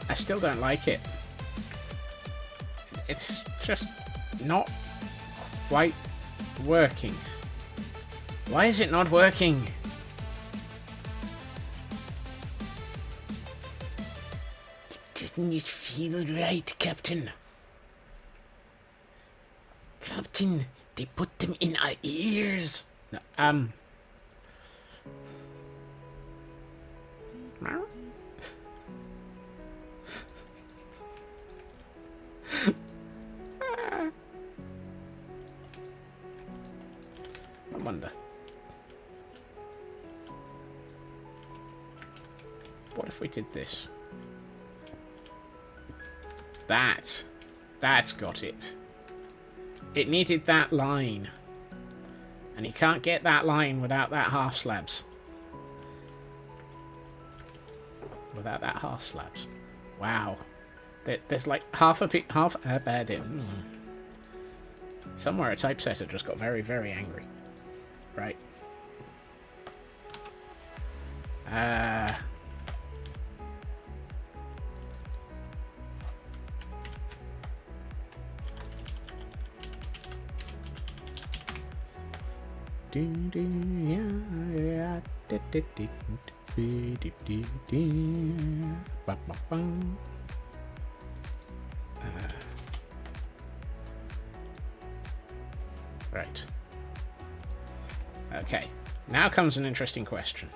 I still don't like it. It's just not quite working. Why is it not working? Doesn't it feel right, Captain? Captain, they put them in our ears. No, I wonder. we did this? That's got it. It needed that line. And you can't get that line without that half slabs. Without that half slabs. Wow. There's like half a bad. Somewhere a typesetter just got very, very angry. Right. Right. Okay. Now comes an interesting question.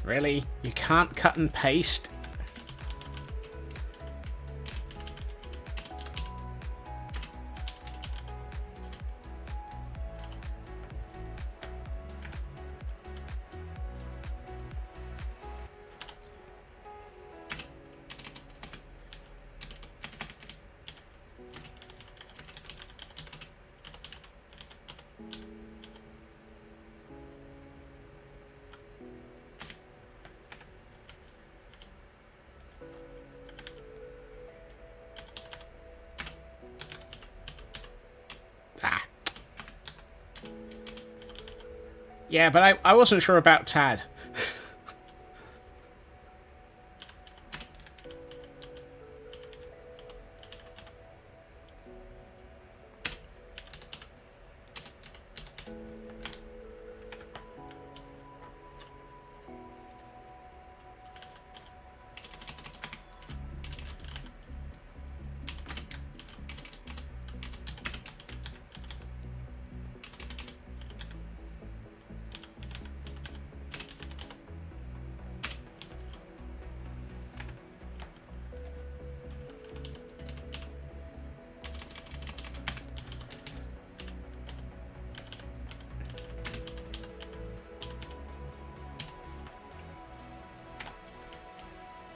Really? You can't cut and paste? Yeah, but I wasn't sure about Tad.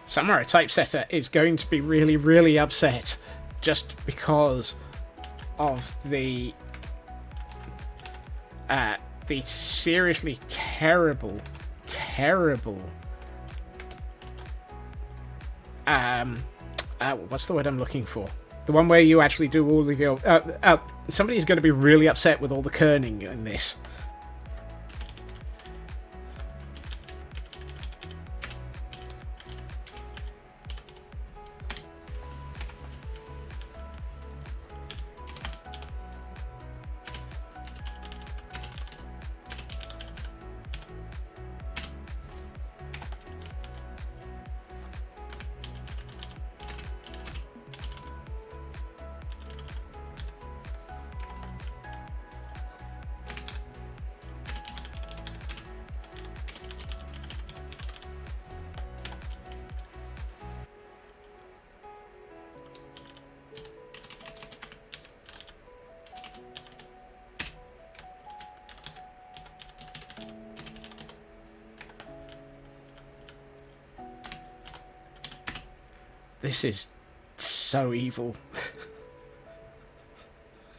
Somewhere a typesetter is going to be really, really upset just because of the seriously terrible what's the word I'm looking for? The one where you actually do all of your somebody's going to be really upset with all the kerning in this. This is so evil.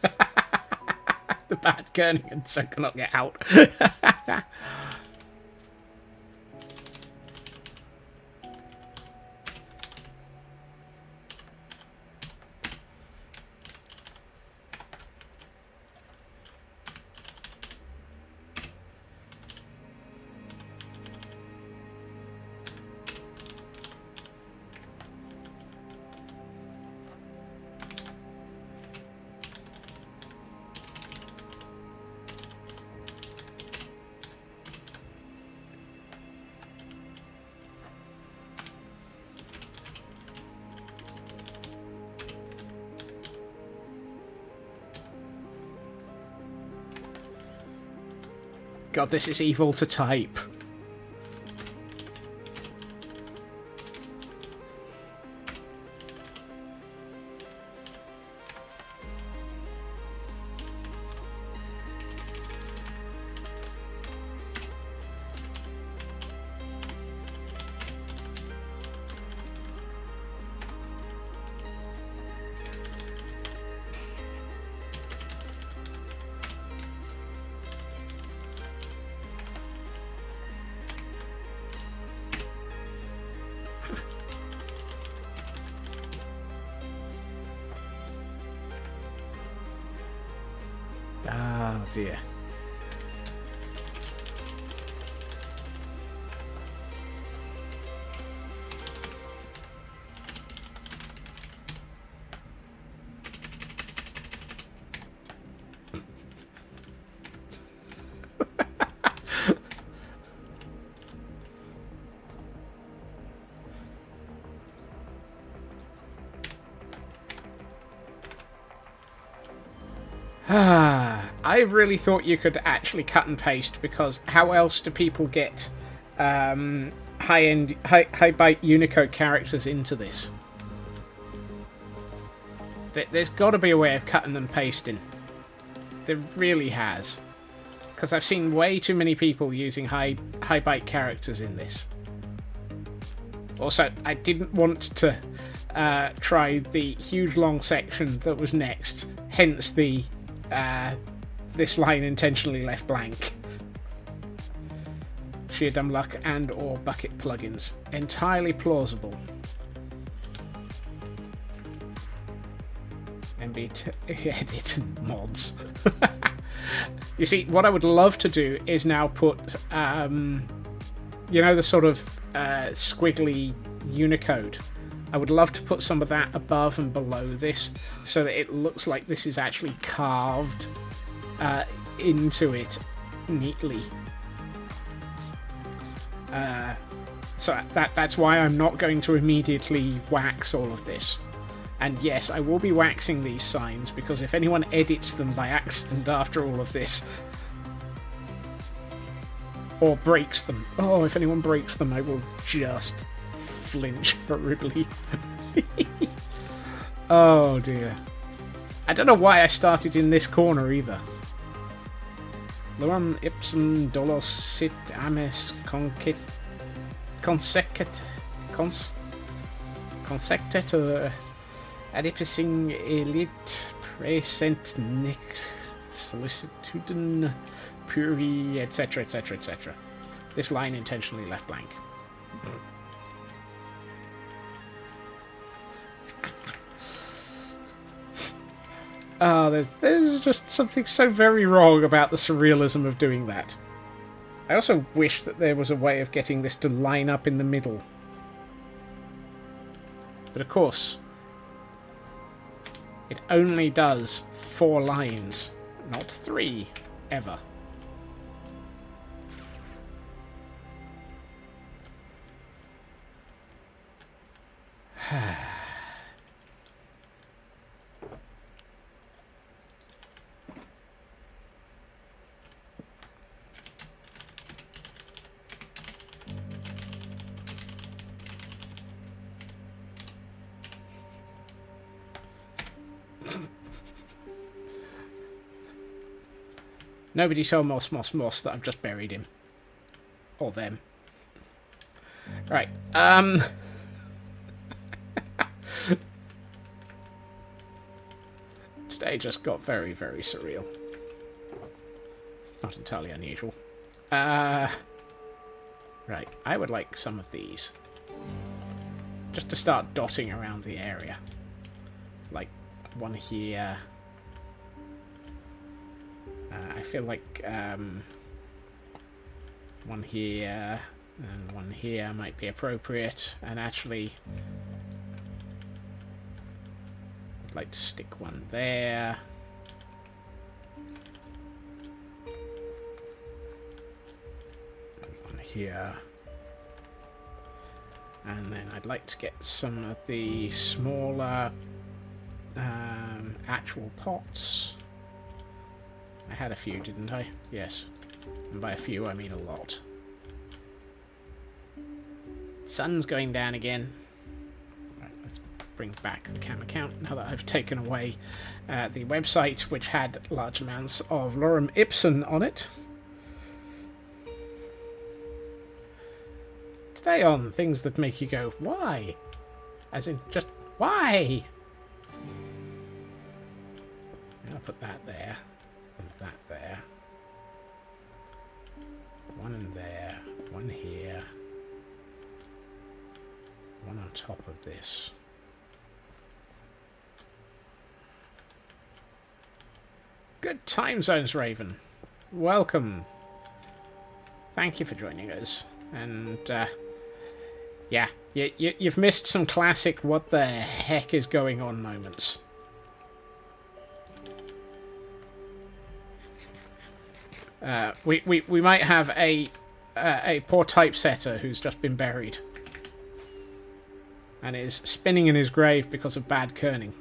The bad kerning and so cannot get out. God, this is evil to type. Oh dear. I really thought you could actually cut and paste, because how else do people get high-end, high-byte Unicode characters into this? There's got to be a way of cutting and pasting. There really has. Because I've seen way too many people using high-byte characters in this. Also, I didn't want to try the huge long section that was next, hence the this line intentionally left blank. Sheer dumb luck and or bucket plugins. Entirely plausible. MB edit and mods. You see, what I would love to do is now put, you know, the sort of squiggly Unicode. I would love to put some of that above and below this, so that it looks like this is actually carved into it neatly. So that's why I'm not going to immediately wax all of this. And yes, I will be waxing these signs, because if anyone edits them by accident after all of this, or breaks them, oh, if anyone breaks them, I will just flinch horribly. Oh dear. I don't know why I started in this corner either. Lorem ipsum dolos sit ames consectet adipicing elite present nec solicitudin puri, etc, etc, etc. This line intentionally left blank. There's just something so very wrong about the surrealism of doing that. I also wish that there was a way of getting this to line up in the middle. But of course, it only does 4 lines, not 3, ever. Nobody told Moss that I've just buried him. Or them. Right, today just got very, very surreal. It's not entirely unusual. Right, I would like some of these. Just to start dotting around the area. Like, one here. I feel like one here and one here might be appropriate, and actually I'd like to stick one there. And one here. And then I'd like to get some of the smaller actual pots. I had a few, didn't I? Yes. And by a few, I mean a lot. Sun's going down again. Right, let's bring back the camera count now that I've taken away the website, which had large amounts of lorem ipsum on it. Today on things that make you go, why? As in, just, why? I'll put that there. That there. One in there. One here. One on top of this. Good time zones, Raven. Welcome. Thank you for joining us. And, yeah, you've missed some classic what the heck is going on moments. We might have a poor typesetter who's just been buried and is spinning in his grave because of bad kerning.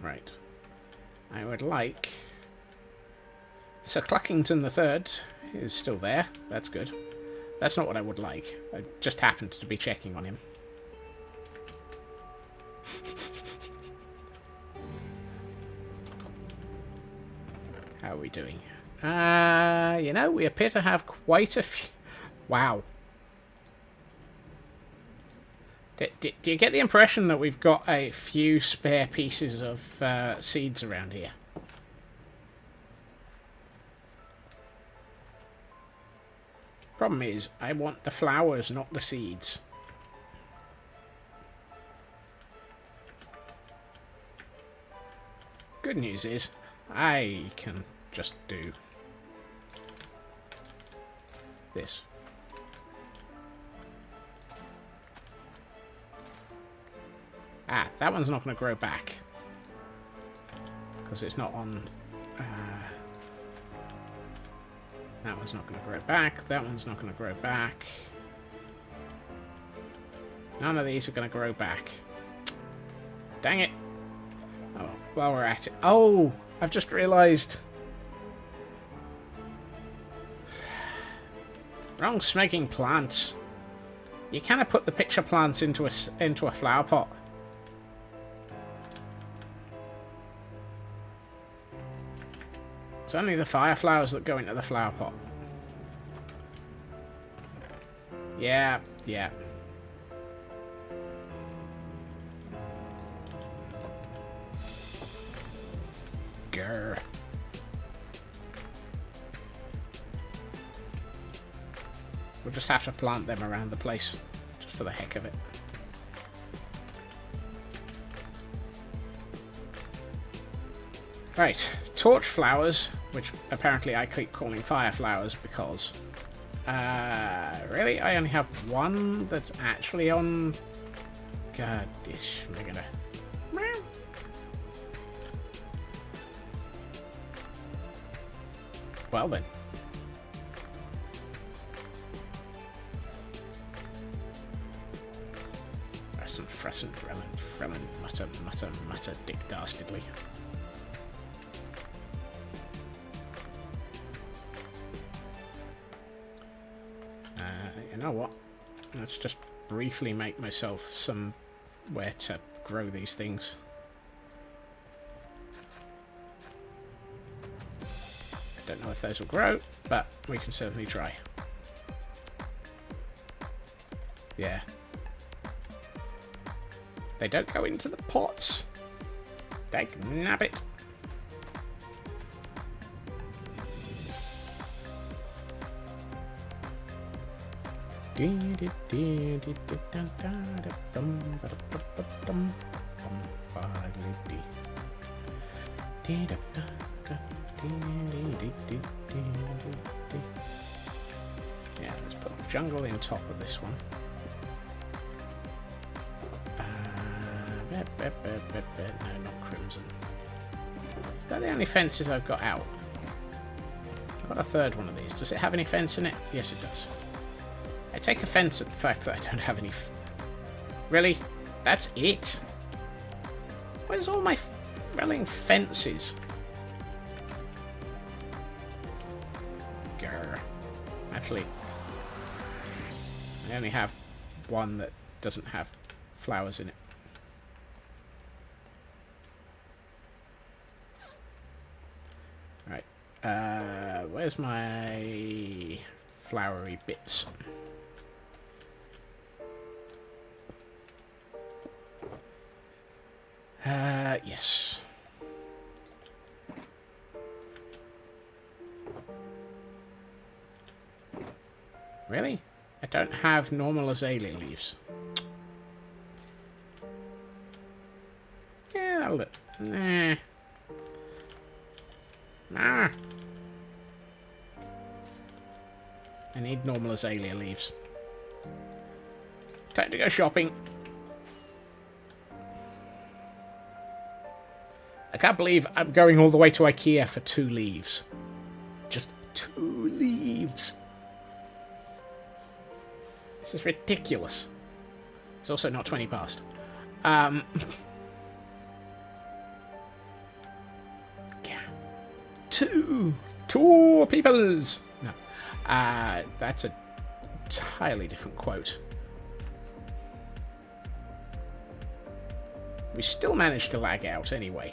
Right. I would like... Sir Cluckington III is still there. That's good. That's not what I would like. I just happened to be checking on him. How are we doing? You know, we appear to have quite a few... Wow. Do you get the impression that we've got a few spare pieces of seeds around here? Problem is, I want the flowers, not the seeds. Good news is, I can just do this. Ah, that one's not going to grow back. Because it's not on... that one's not going to grow back. That one's not going to grow back. None of these are going to grow back. Dang it. Oh, while we're at it... Oh! I've just realised. Wrong smoking plants. You cannot put the picture plants into a flower pot. It's only the fire flowers that go into the flower pot. Yeah, yeah. Grr. We'll just have to plant them around the place, just for the heck of it. Right, torch flowers, which apparently I keep calling fire flowers because... really? I only have one that's actually on... God, we're gonna... Well then. Frescent, Fremen, mutter, dick dastardly. You know what? Let's just briefly make myself somewhere to grow these things. I don't know if those will grow, but we can certainly try. Yeah. They don't go into the pots. Dag nabbit. Yeah, let's put jungle in top of this one. No, not crimson. Is that the only fences I've got out? I've got a third one of these. Does it have any fence in it? Yes, it does. I take offence at the fact that I don't have any... Really? That's it? Where's all my thrilling fences? Grr. Actually, I only have one that doesn't have flowers in it. Right. Where's my flowery bits? Yes. Really? I don't have normal azalea leaves. Yeah, Hold it. Nah. Nah. I need normal azalea leaves. Time to go shopping. I can't believe I'm going all the way to IKEA for 2 leaves. Just 2 leaves. This is ridiculous. It's also not 20 past. Yeah. 2 peoples. No. That's a entirely different quote. We still managed to lag out anyway.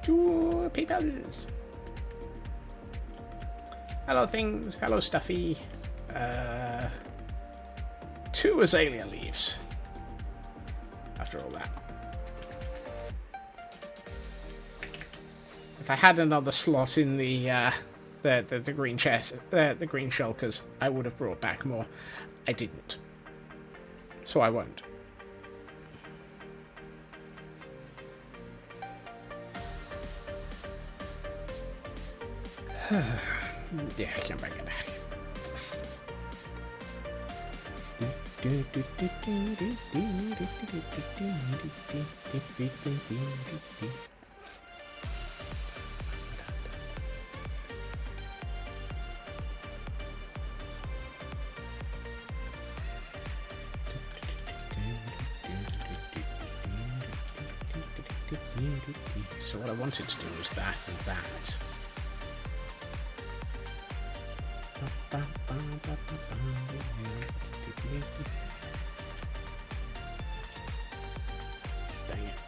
2 peoples. Hello things. Hello stuffy. 2 azalea leaves. After all that. If I had another slot in the green chest, the green shulkers, I would have brought back more. I didn't. So I won't. Yeah, come back in there. So what I wanted to do was that and that. Dang it.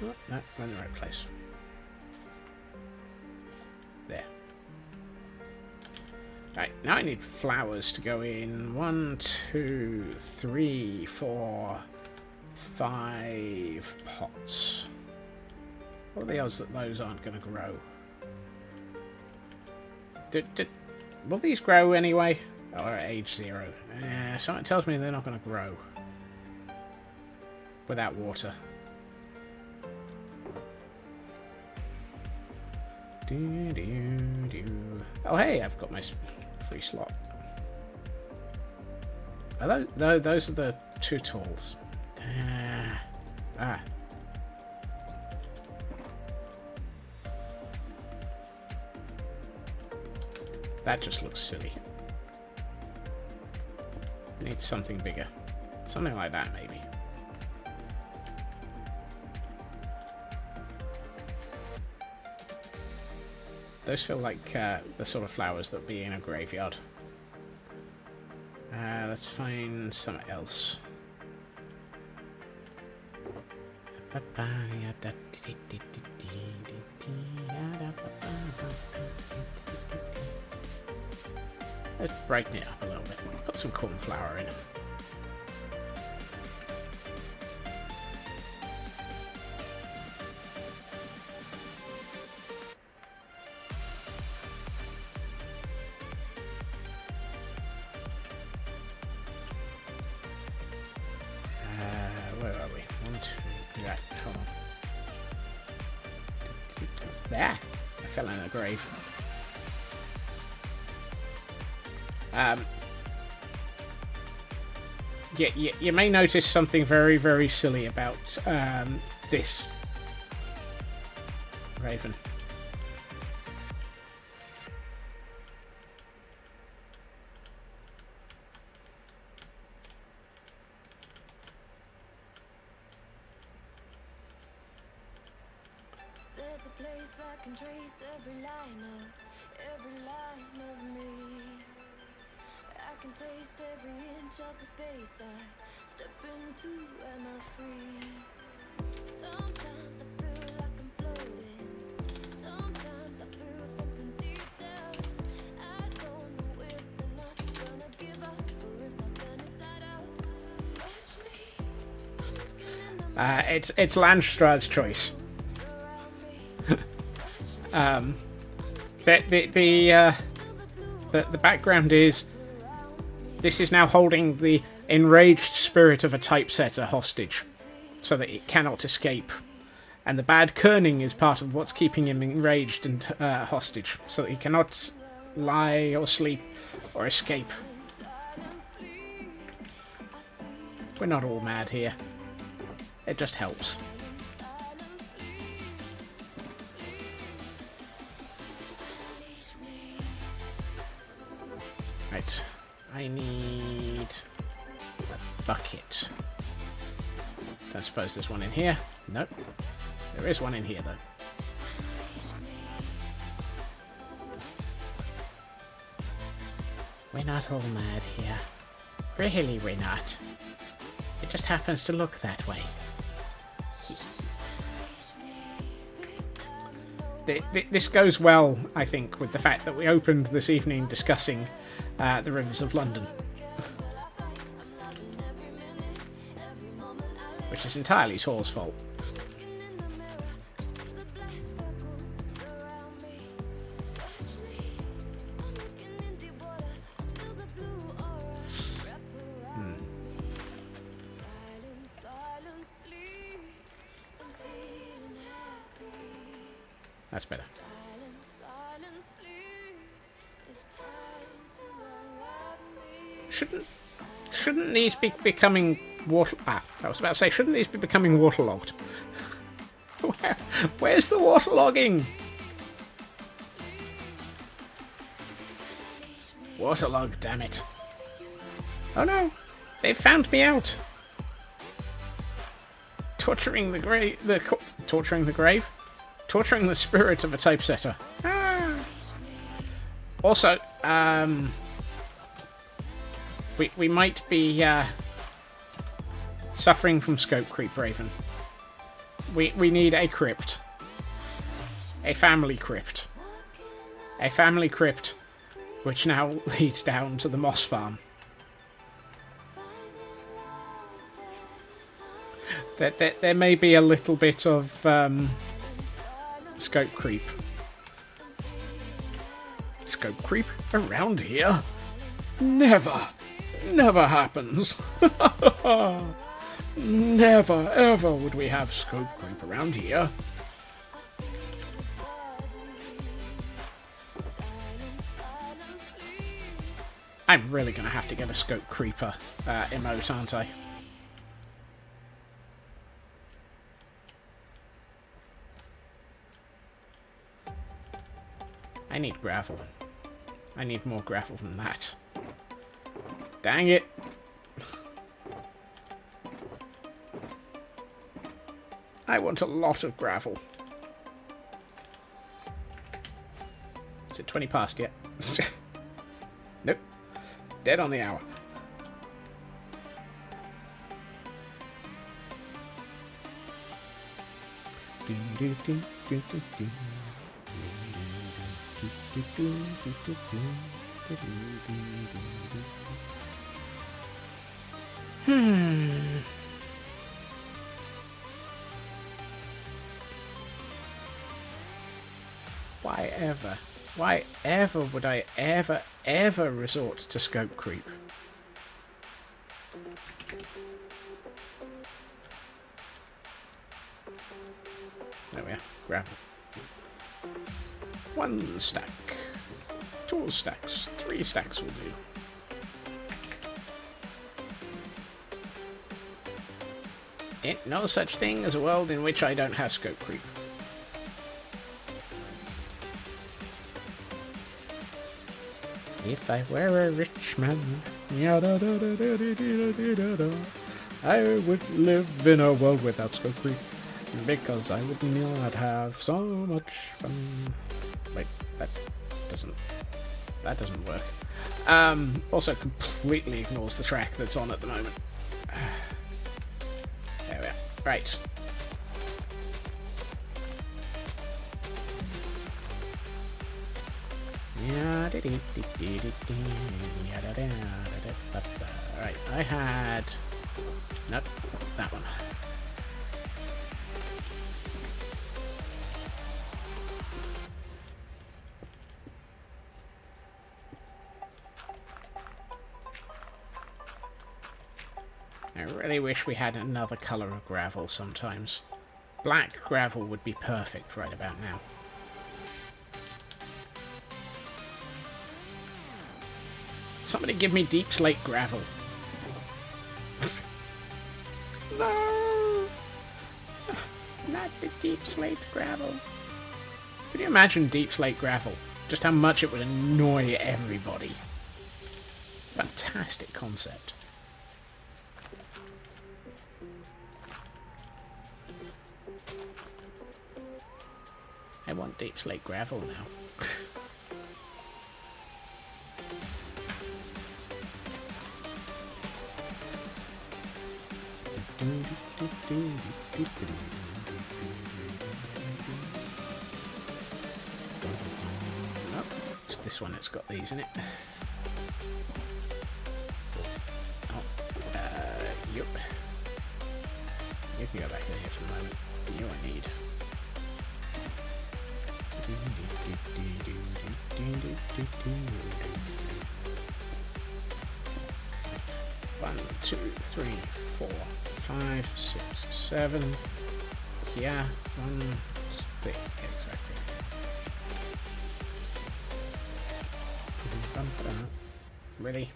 Oh, no, we're in the right place. There. Right, now I need flowers to go in. 1, 2, 3, 4, 5 pots. What are the odds that those aren't going to grow? Will these grow anyway? Or at age 0? Something tells me they're not going to grow without water. Oh hey, I've got my free slot. Are those are the 2 tools. That just looks silly. Need something bigger. Something like that, maybe. Those feel like the sort of flowers that would be in a graveyard. Let's find something else. Let's brighten it up a little bit. Put some cornflower in it. Where are we? 1, 2, yeah, come on. There! I fell in a grave. You may notice something very, very silly about this raven.
There's a place I can trace every line of me. I can taste every inch of the space I step into. Am I free? Sometimes I feel like I'm floating. Sometimes I feel something deep down. I don't know if they're not gonna give up or if I've done inside out. Watch me. I'm looking in the
It's Landstrad's choice. the background is this is now holding the enraged spirit of a typesetter hostage, so that it cannot escape. And the bad kerning is part of what's keeping him enraged and hostage, so that he cannot lie or sleep or escape. We're not all mad here. It just helps. Right. I need a bucket. Don't suppose there's one in here. Nope. There is one in here, though. We're not all mad here. Really, we're not. It just happens to look that way. This goes well, I think, with the fact that we opened this evening discussing the rivers of London. Which is entirely Tor's fault. That's better. Shouldn't these be becoming water? I was about to say, shouldn't these be becoming waterlogged? Where's the waterlogging? Waterlogged, damn it! Oh no, they've found me out. Torturing the grave. Torturing the grave. Torturing the spirit of a typesetter. Ah. Also, we might be suffering from scope creep, Raven. We need a crypt. A family crypt. A family crypt, which now leads down to the moss farm. There may be a little bit of scope creep. Scope creep around here? Never happens. Never ever would we have scope creep around here. I'm really gonna have to get a scope creeper emote, aren't I? I need gravel. I need more gravel than that. Dang it! I want a lot of gravel. Is it 20 past yet? Nope. Dead on the hour. Why ever would I ever resort to scope creep? There we are. Gravel. 1 stack. 2 stacks. 3 stacks will do. Ain't no such thing as a world in which I don't have scope creep. If I were a rich man, I would live in a world without scope creep, because I would not have so much fun. Wait, that doesn't work. Also completely ignores the track that's on at the moment. There we are. Right. Alright, I had... Nope, that one. I really wish we had another colour of gravel sometimes. Black gravel would be perfect right about now. Somebody give me deep slate gravel. No! Not the deep slate gravel. Can you imagine deep slate gravel? Just how much it would annoy everybody. Fantastic concept. I want deep slate gravel now. Oh, it's this one that's got these in it. Oh, yep. You can go back in here for a moment. You I need. 1, 2, 3, 4, 5, 6, 7. Yeah, 1, 3, exactly. Really?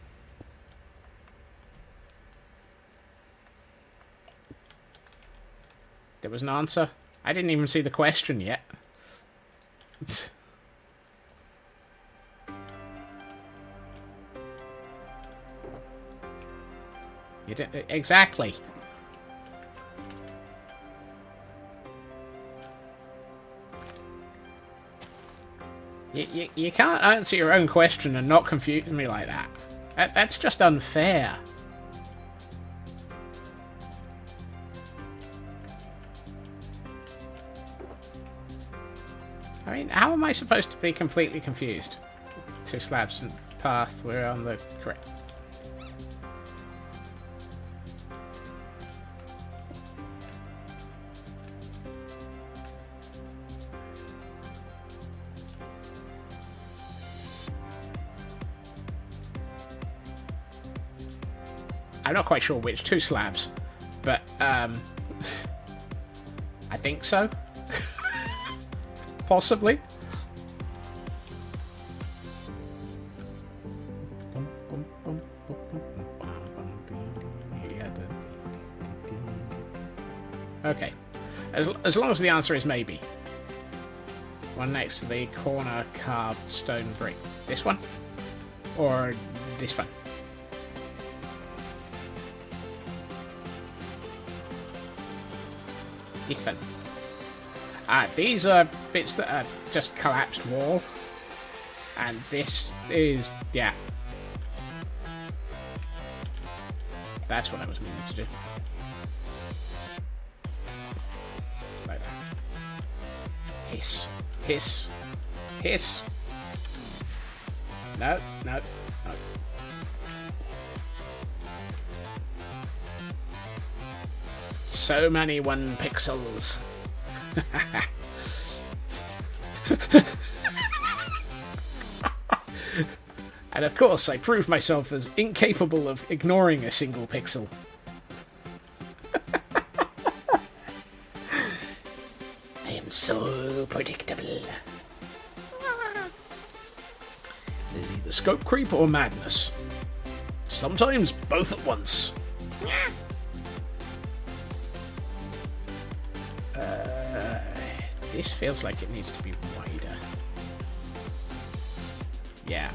There was an answer? I didn't even see the question yet. You didn't exactly. You can't answer your own question and not confuse me like that. That's just unfair. I mean, how am I supposed to be completely confused? 2 slabs and path, we're on the correct. I'm not quite sure which 2 slabs, but I think so. Possibly. Okay. As long as the answer is maybe. One next to the corner carved stone brick. This one? Or this one? This one. These are bits that are just collapsed wall. And this is, yeah. That's what I was meaning to do. Like that. Hiss. Hiss. Hiss. No, no, no. So many 1 pixels. And of course, I prove myself as incapable of ignoring a single pixel. I am so predictable. There's either scope creep or madness. Sometimes both at once. This feels like it needs to be wider. Yeah.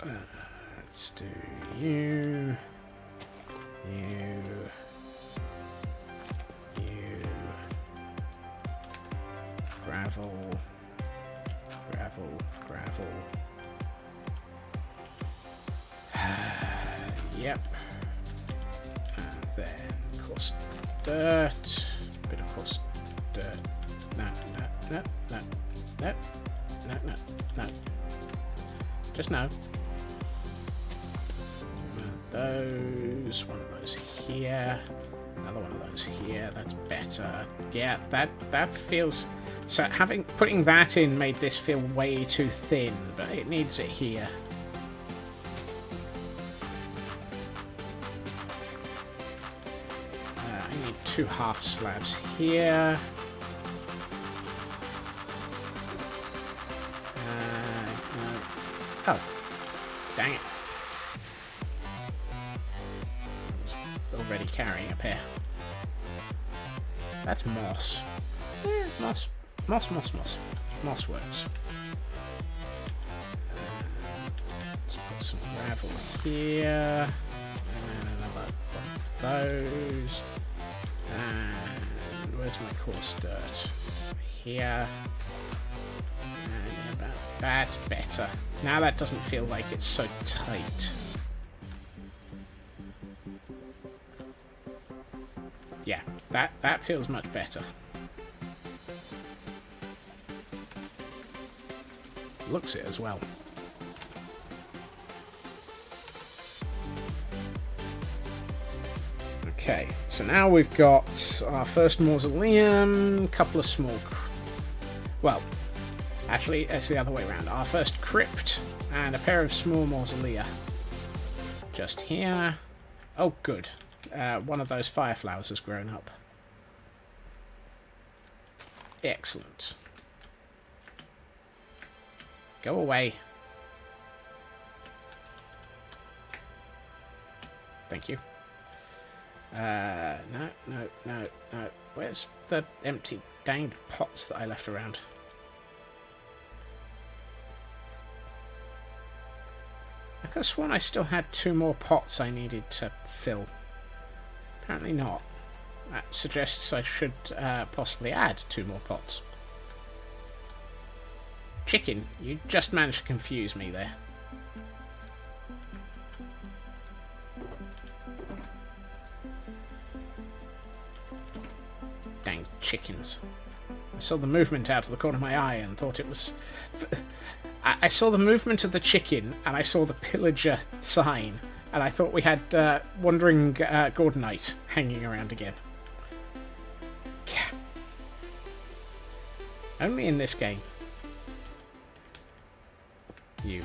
Let's do you. Gravel. Yep. And then coarse dirt. Bit of coarse dirt. No. those. One of those here. Another one of those here. That's better. Yeah, that feels... So putting that in made this feel way too thin, but it needs it here. I need 2 half slabs here. Oh, dang it. Already carrying a pair. That's moss. Yeah, moss. Moss works. Let's put some gravel here. And another one of those. And where's my coarse dirt? Here. And about that's better. Now that doesn't feel like it's so tight. Yeah, that feels much better. Looks it as well. Okay, so now we've got our first mausoleum, couple of small... Well, actually, it's the other way around. Our first crypt and a pair of small mausolea. Just here. Oh, good. One of those fire flowers has grown up. Excellent. Go away. Thank you. No. Where's the empty danged pots that I left around? I could have sworn I still had 2 more pots I needed to fill. Apparently not. That suggests I should possibly add 2 more pots. Chicken, you just managed to confuse me there. Dang chickens. I saw the movement out of the corner of my eye and thought it was... I saw the movement of the chicken and I saw the pillager sign and I thought we had wandering Gordonite hanging around again. Only in this game. You.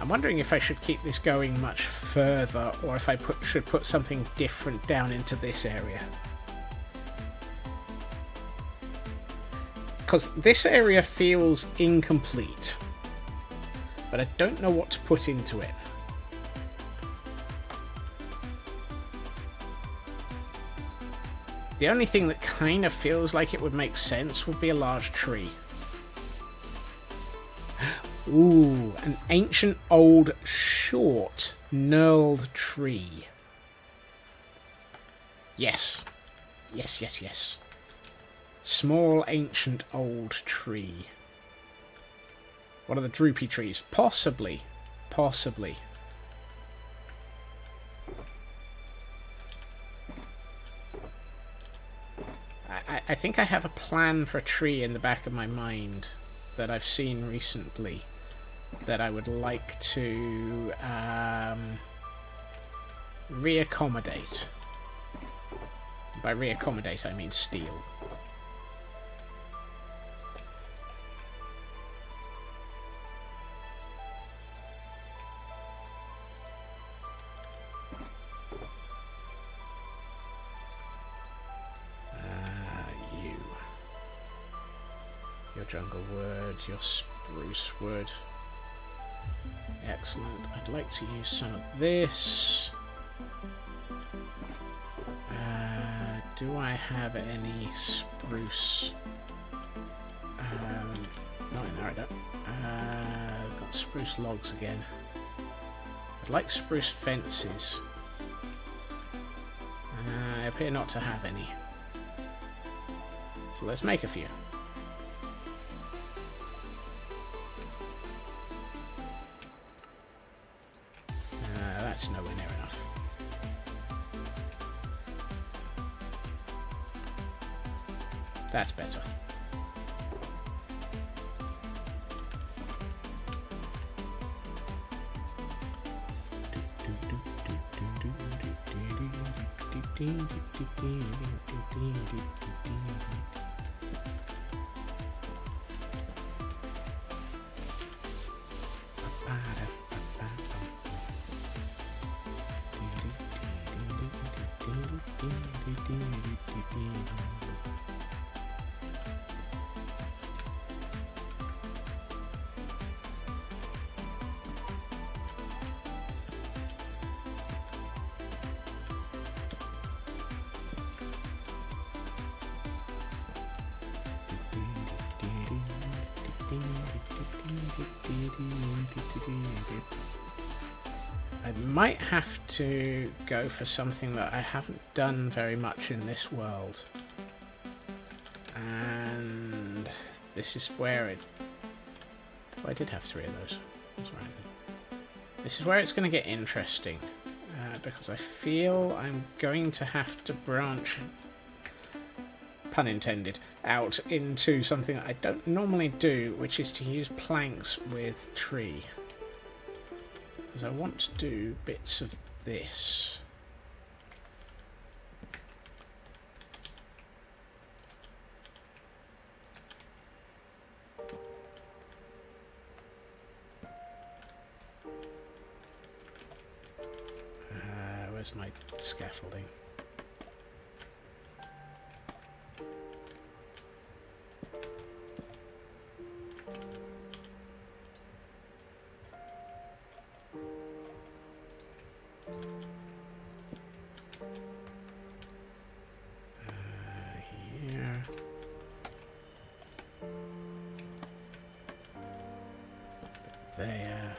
I'm wondering if I should keep this going much further, or if I should put something different down into this area. Because this area feels incomplete, but I don't know what to put into it. The only thing that kind of feels like it would make sense would be a large tree. Ooh, an ancient, old, short, knurled tree. Yes. Yes. Small, ancient, old tree. One of the droopy trees. Possibly. I think I have a plan for a tree in the back of my mind that I've seen recently that I would like to reaccommodate. By reaccommodate, I mean steal. Your jungle wood, your spruce wood. Excellent. I'd like to use some of this. Do I have any spruce? No, I don't. I've got spruce logs again. I'd like spruce fences. appear not to have any. So let's make a few. That's nowhere near enough. That's better. I might have to go for something that I haven't done very much in this world. And this is where it... Oh, I did have 3 of those. That's right. This is where it's going to get interesting. Because I feel I'm going to have to branch, pun intended, out into something that I don't normally do, which is to use planks with tree. Because I want to do bits of this. Where's my scaffolding? Here. There.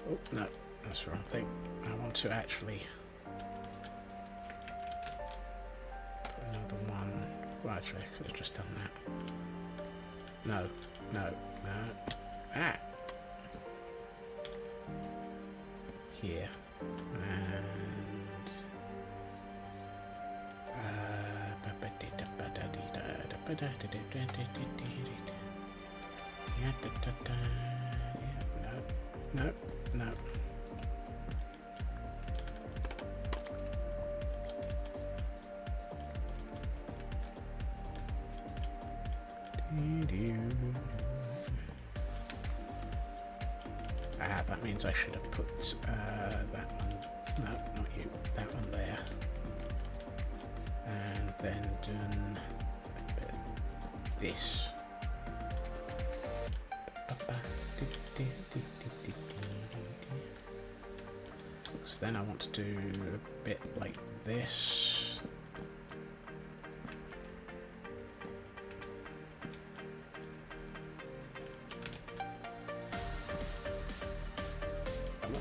Oh, no, that's the wrong thing. I want to actually put another one. Well, actually, I could have just done that. No, no, no. Ah! Here. And... no, no, no. That means I should have put that one, no, not you, that one there. And then done a bit of this. So then I want to do a bit like this.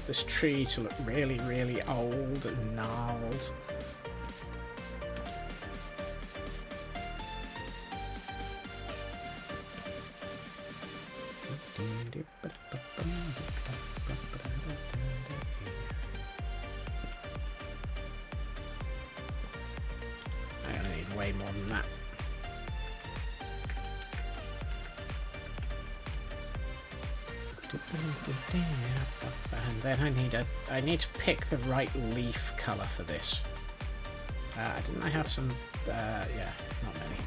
This tree to look really, really old and gnarled. I'm gonna need way more than that. And then I need to pick the right leaf colour for this. Didn't I have some? Yeah, not many.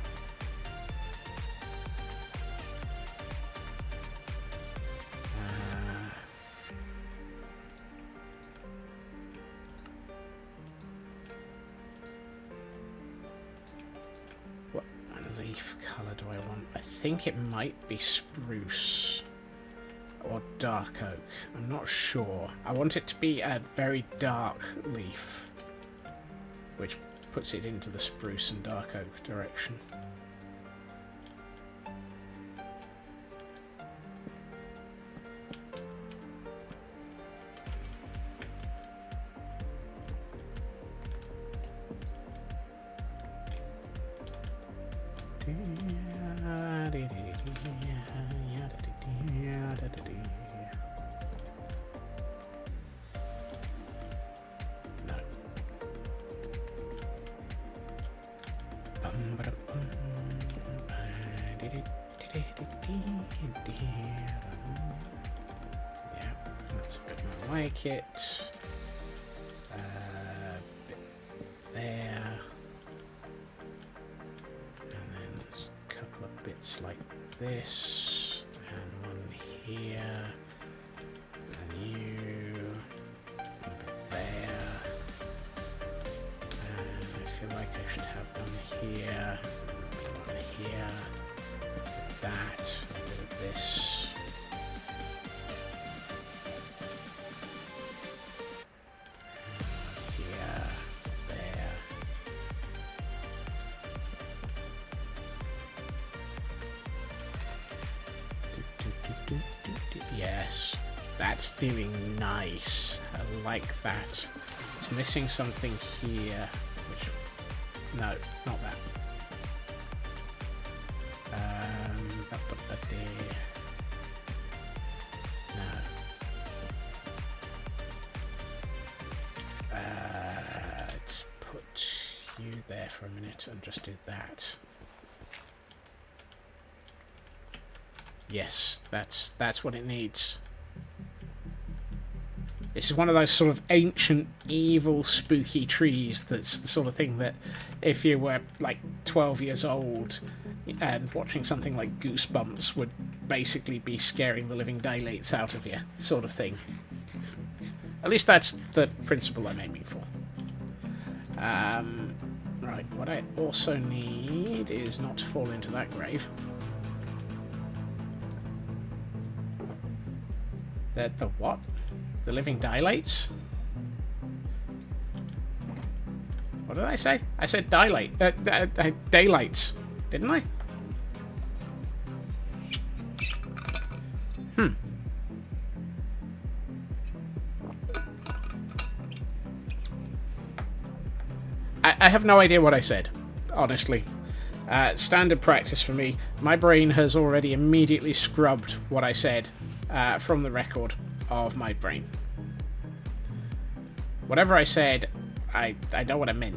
What leaf colour do I want? I think it might be spruce. Or dark oak. I'm not sure. I want it to be a very dark leaf, which puts it into the spruce and dark oak direction. like it. Bit there. And then there's a couple of bits like this. And one here. And you. A bit there. And I feel like I should have one here. One here. That. A bit of this. Yes, that's feeling nice. I like that. It's missing something here, which... No, not that. No. Let's put you there for a minute and just do that. Yes, that's what it needs. This is one of those sort of ancient, evil, spooky trees that's the sort of thing that if you were, like, 12 years old and watching something like Goosebumps would basically be scaring the living daylights out of you, sort of thing. At least that's the principle I'm aiming for. Right, what I also need is not to fall into that grave. The what? The living dilates? What did I say? I said dilate. Daylights, didn't I? I have no idea what I said, honestly. Standard practice for me. My brain has already immediately scrubbed what I said from the record of my brain. Whatever I said, I know what I meant.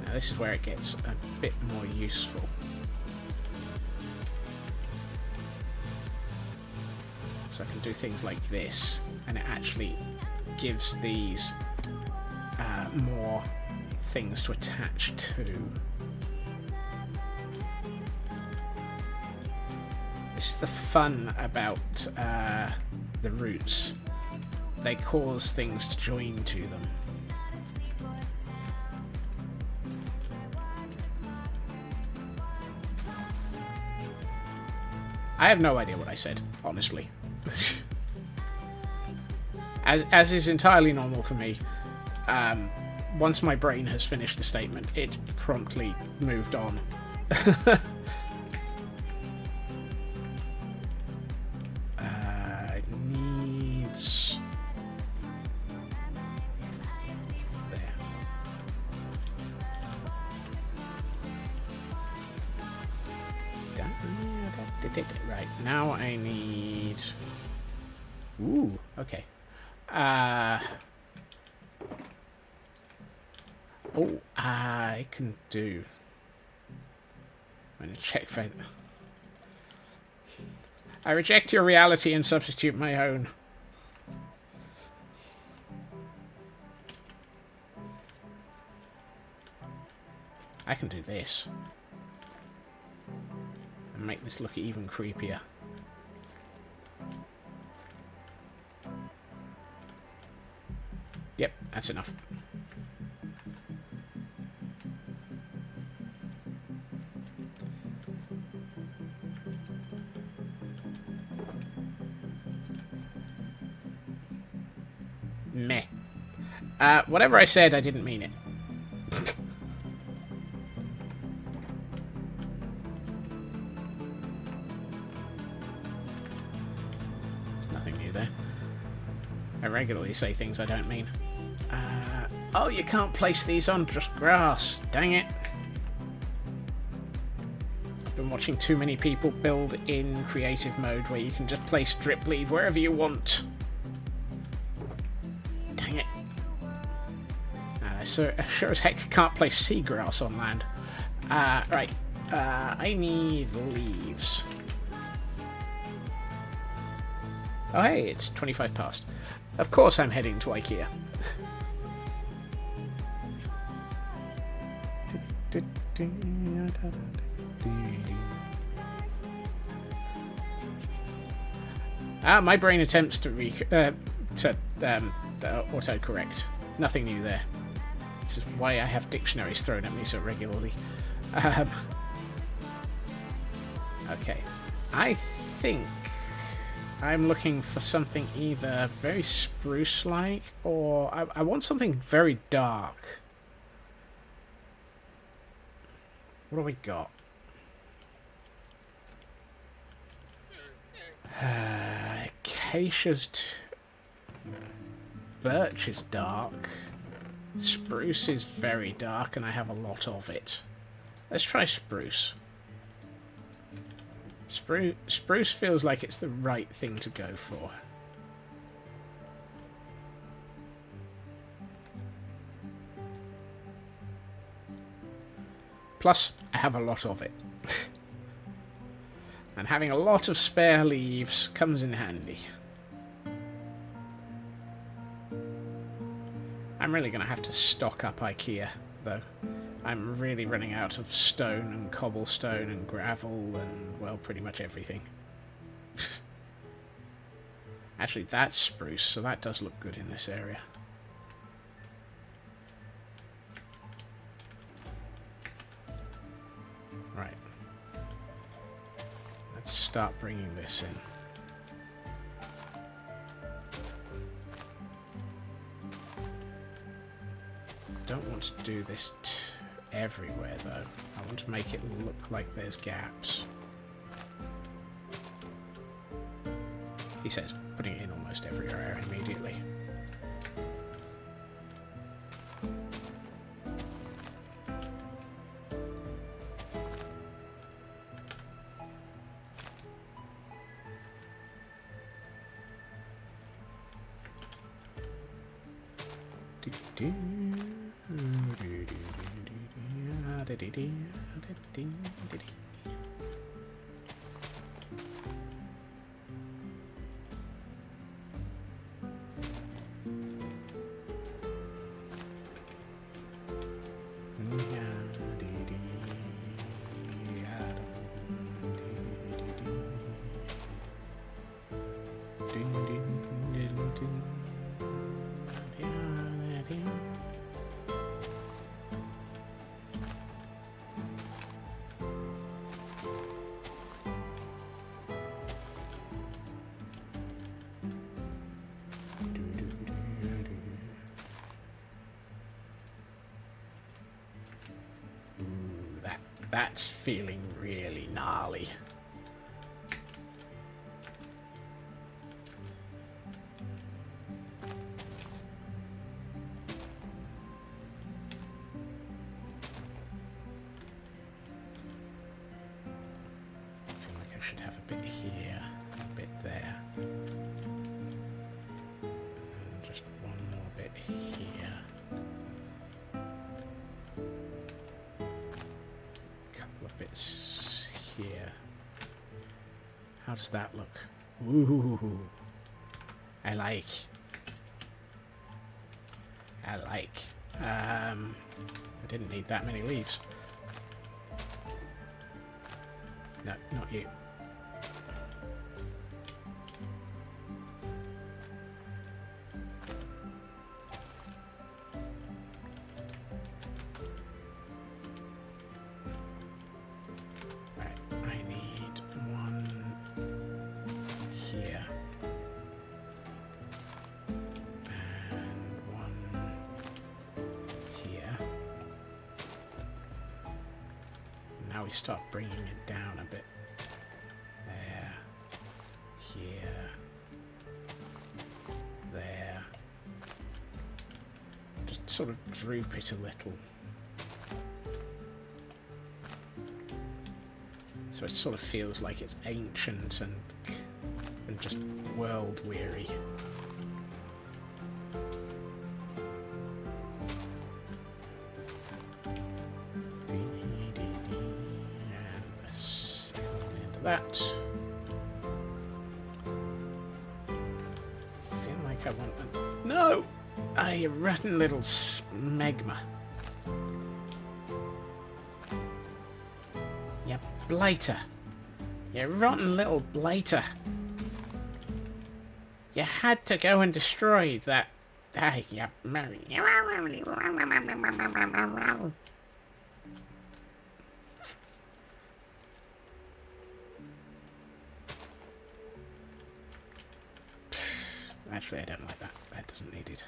Now this is where it gets a bit more useful. So I can do things like this, and it actually gives these more things to attach to. This is the fun about the roots. They cause things to join to them. I have no idea what I said, honestly. As is entirely normal for me, once my brain has finished a statement, it's promptly moved on. It needs... There. Right, now I need... Ooh, okay. Oh, I can do... I'm going to check for... I reject your reality and substitute my own. I can do this. And make this look even creepier. Yep, that's enough. Meh. Whatever I said, I didn't mean it. There's nothing new there. I regularly say things I don't mean. Oh, you can't place these on just grass. Dang it. I've been watching too many people build in creative mode where you can just place drip leaf wherever you want. Dang it. So sure as heck can't place seagrass on land. Right. I need leaves. Oh hey, it's 25 past. Of course I'm heading to IKEA. My brain attempts to autocorrect. Nothing new there. This is why I have dictionaries thrown at me so regularly. Okay. I think I'm looking for something either very spruce-like or I want something very dark. What do we got? Acacia's... Birch is dark. Spruce is very dark, and I have a lot of it. Let's try spruce. Spruce feels like it's the right thing to go for. Plus, I have a lot of it. And having a lot of spare leaves comes in handy. I'm really going to have to stock up IKEA, though. I'm really running out of stone and cobblestone and gravel and, well, pretty much everything. Actually, that's spruce, so that does look good in this area. Right. Let's start bringing this in. Don't want to do this everywhere though. I want to make it look like there's gaps. He says, putting it in almost everywhere immediately. That's feeling really gnarly. I feel like I should have a bit here, a bit there. And just one more bit here. Bits here. How does that look? Ooh, I like. I didn't need that many leaves. No, not you. We start bringing it down a bit. There. Here. There. Just sort of droop it a little. So it sort of feels like it's ancient and just world weary. that. Feel like I want them. No! Ah, you rotten little smegma. You blighter. You rotten little blighter. You had to go and destroy that. Ah, you Mary. Actually, I don't like that. That doesn't need it.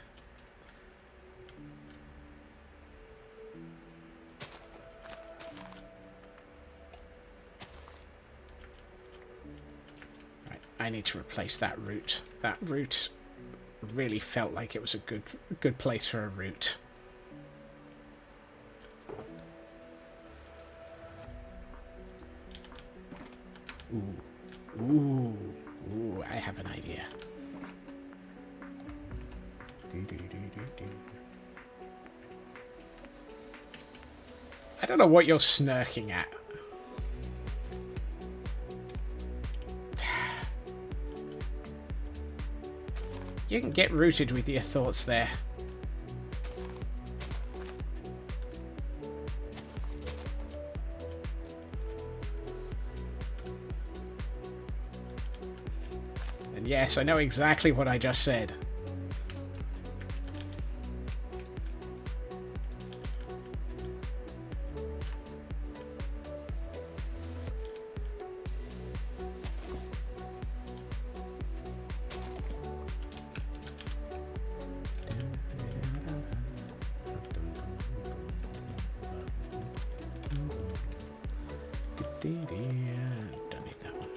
Right, I need to replace that route. That route really felt like it was a good place for a route. Ooh, I have an idea. I don't know what you're snarking at. You can get rooted with your thoughts there. And yes, I know exactly what I just said. Don't need that one.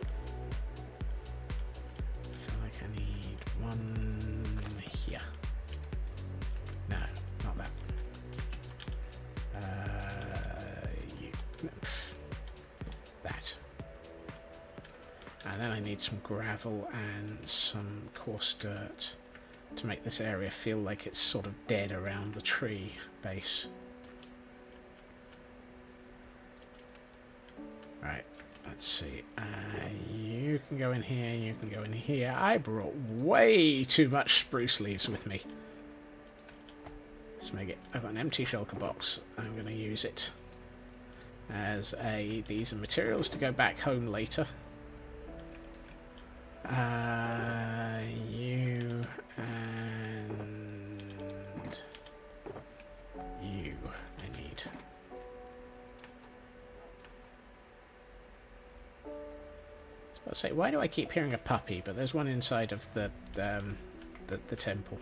I feel like I need one here. No, not that. That. And then I need some gravel and some coarse dirt to make this area feel like it's sort of dead around the tree base. Right, let's see. You can go in here, you can go in here. I brought way too much spruce leaves with me. Let's make it. I've got an empty shulker box. I'm going to use it as a... These are materials to go back home later. You and you I need. I was about to say, why do I keep hearing a puppy? But there's one inside of the temple.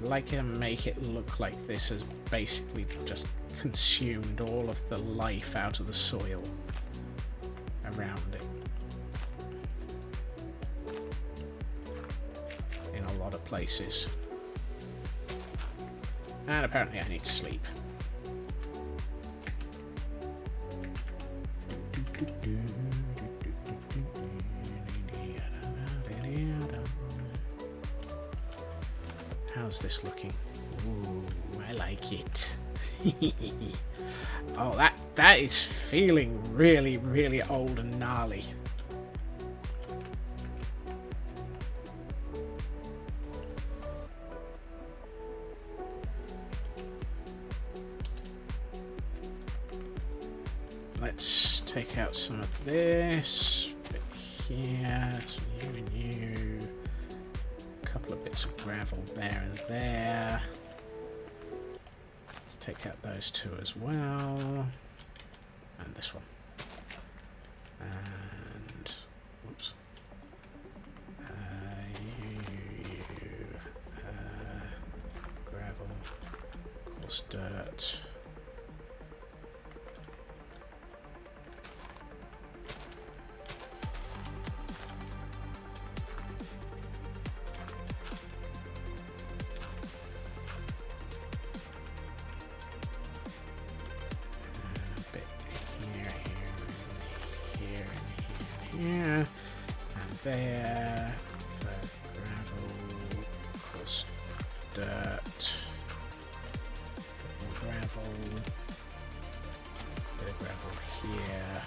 Like to make it look like this has basically just consumed all of the life out of the soil around it. In a lot of places. And apparently I need to sleep. How's this looking? Ooh, I like it. Oh, that is feeling really, really old and gnarly. Let's take out some of this bit here, some you and you. Couple of bits of gravel there and there. Let's take out those two as well. And this one. And whoops. Gravel, coarse dirt. Yeah, there for gravel, coarse dirt, more gravel, bit of gravel here,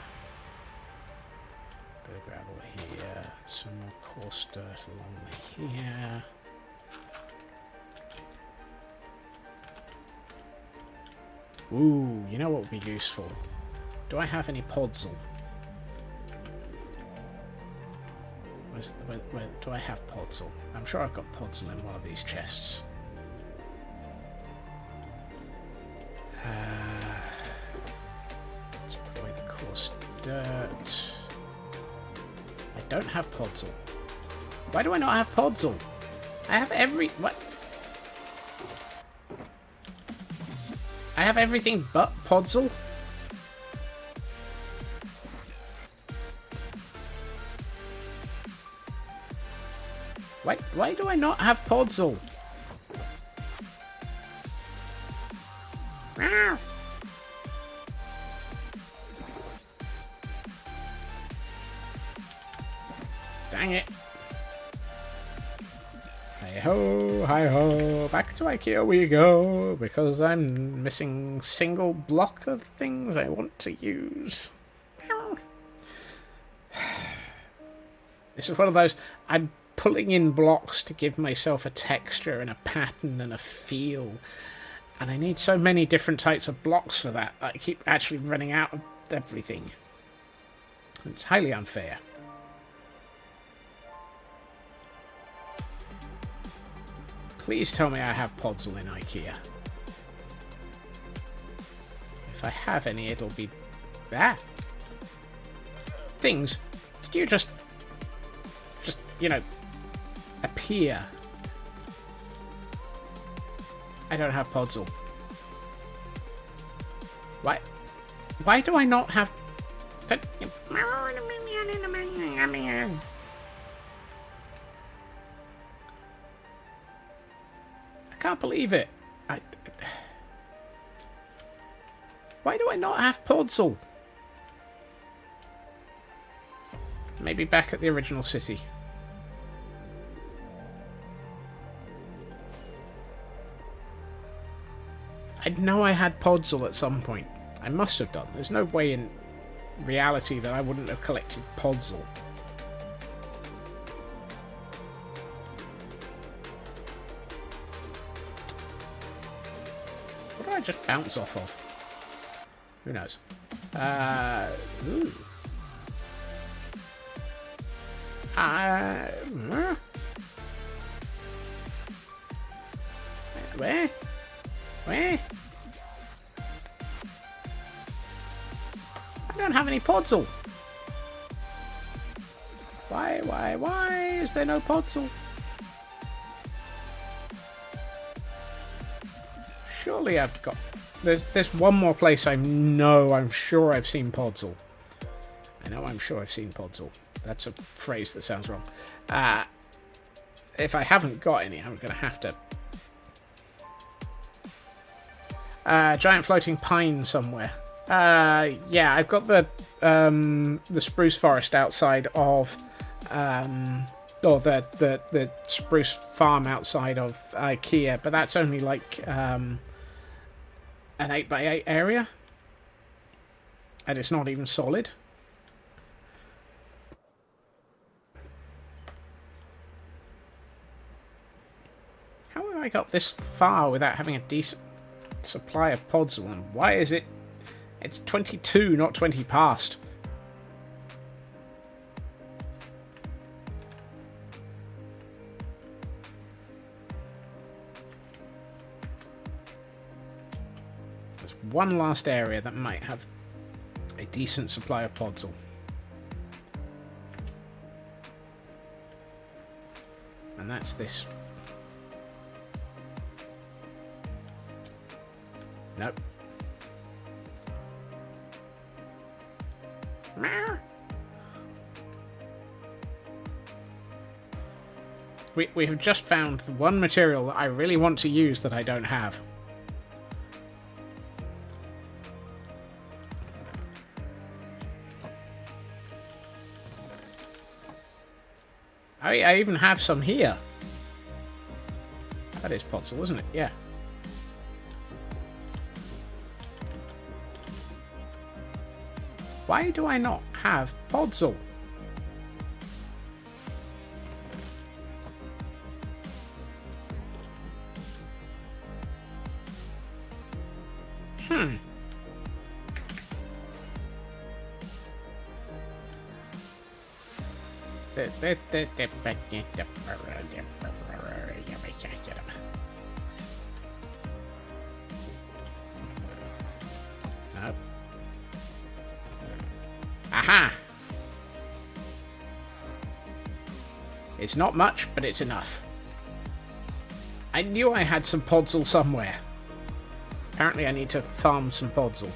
bit of gravel here, some more coarse dirt along here. Ooh, you know what would be useful? Do I have any podzol? Where do I have podzol? I'm sure I've got podzol in one of these chests. Let's put away the coarse dirt. I don't have podzol. Why do I not have podzol? I have what? I have everything but podzol? Why do I not have podzol? Dang it. Hi-ho, hi-ho, back to IKEA we go, because I'm missing single block of things I want to use. This is one of those, I'm pulling in blocks to give myself a texture and a pattern and a feel, and I need so many different types of blocks for that, I keep actually running out of everything. It's highly unfair. Please tell me I have podzol in IKEA. If I have any, it'll be that. Things, did you just, you know, appear? I don't have podzol. Why do I not have... I can't believe it. Why do I not have podzol? Maybe back at the original city. I know I had podzol at some point. I must have done. There's no way in reality that I wouldn't have collected podzol. What do I just bounce off of? Who knows? Ooh. Where? Where? I don't have any podzol. Why is there no podzol? Surely I've got... There's one more place I'm sure I've seen podzol. I'm sure I've seen podzol. That's a phrase that sounds wrong. If I haven't got any, I'm going to have to... giant floating pine somewhere. Yeah, I've got the spruce forest outside of... or the spruce farm outside of IKEA, but that's only like an 8x8 area. And it's not even solid. How have I got this far without having a decent supply of podzol, and why is it... It's 22, not 20 past. There's one last area that might have a decent supply of podzol. And that's this. Nope. We have just found the one material that I really want to use that I don't have. I even have some here. That is podzol, isn't it? Yeah. Why do I not have podzol? Nope. Aha! It's not much, but it's enough. I knew I had some podzol somewhere. Apparently I need to farm some podzol.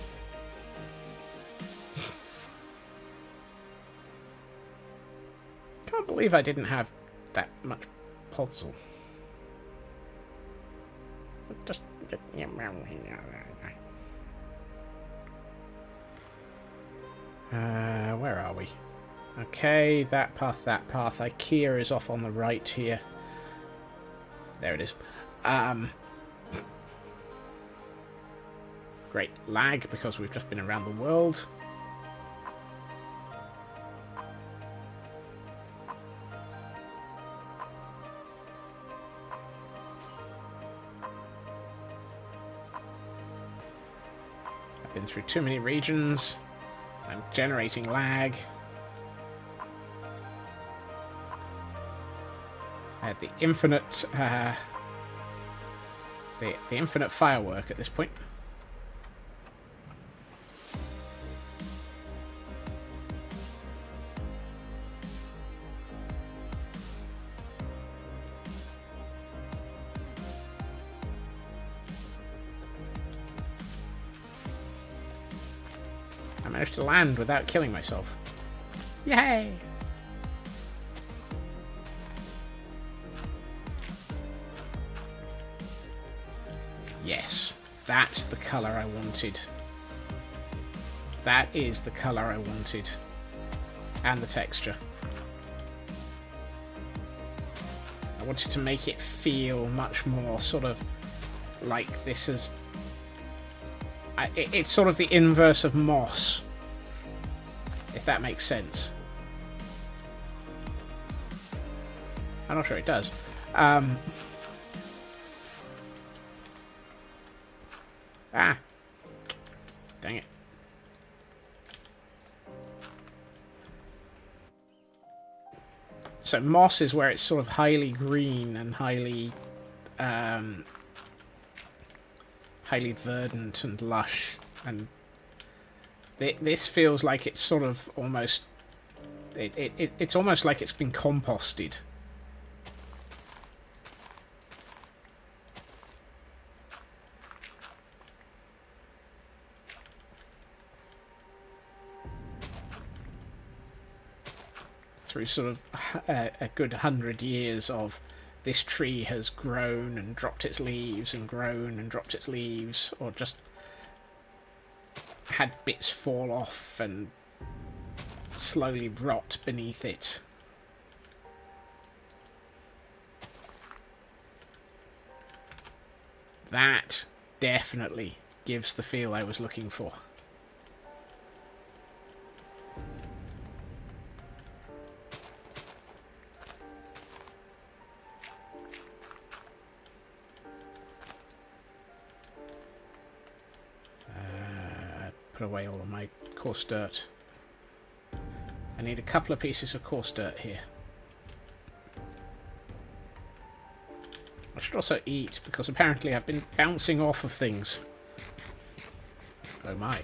Can't believe I didn't have that much podzol. Just... where are we? Okay, that path, that path. IKEA is off on the right here. There it is. Great lag because we've just been around the world. I've been through too many regions. I'm generating lag. I had the infinite, the infinite firework at this point. I managed to land without killing myself. Yay! Yes, that's the colour I wanted. That is the colour I wanted. And the texture. I wanted to make it feel much more sort of like this is... It's sort of the inverse of moss. If that makes sense. I'm not sure it does. Ah. Dang it. So moss is where it's sort of highly green and highly highly verdant and lush, and this feels like it's sort of almost it's almost like it's been composted. Through sort of a good 100 years of this tree has grown and dropped its leaves and grown and dropped its leaves, or just had bits fall off and slowly rot beneath it. That definitely gives the feel I was looking for. Put away all of my coarse dirt. I need a couple of pieces of coarse dirt here. I should also eat, because apparently I've been bouncing off of things. Oh my.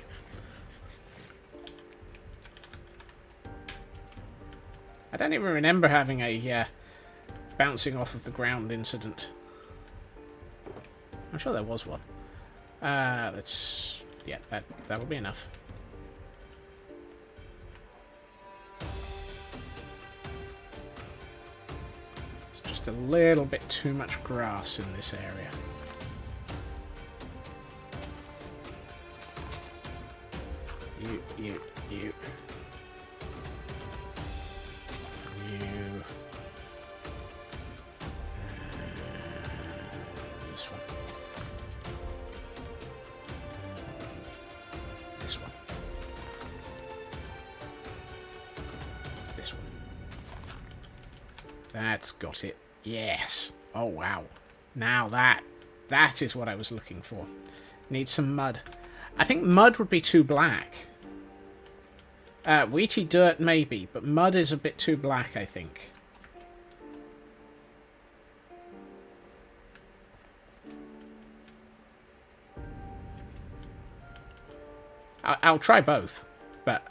I don't even remember having a bouncing off of the ground incident. I'm sure there was one. Let's... Yeah, that'll be enough. It's just a little bit too much grass in this area. You. That's got it. Yes. Oh, wow. Now that is what I was looking for. Need some mud. I think mud would be too black. Wheaty dirt maybe, but mud is a bit too black, I think. I'll try both, but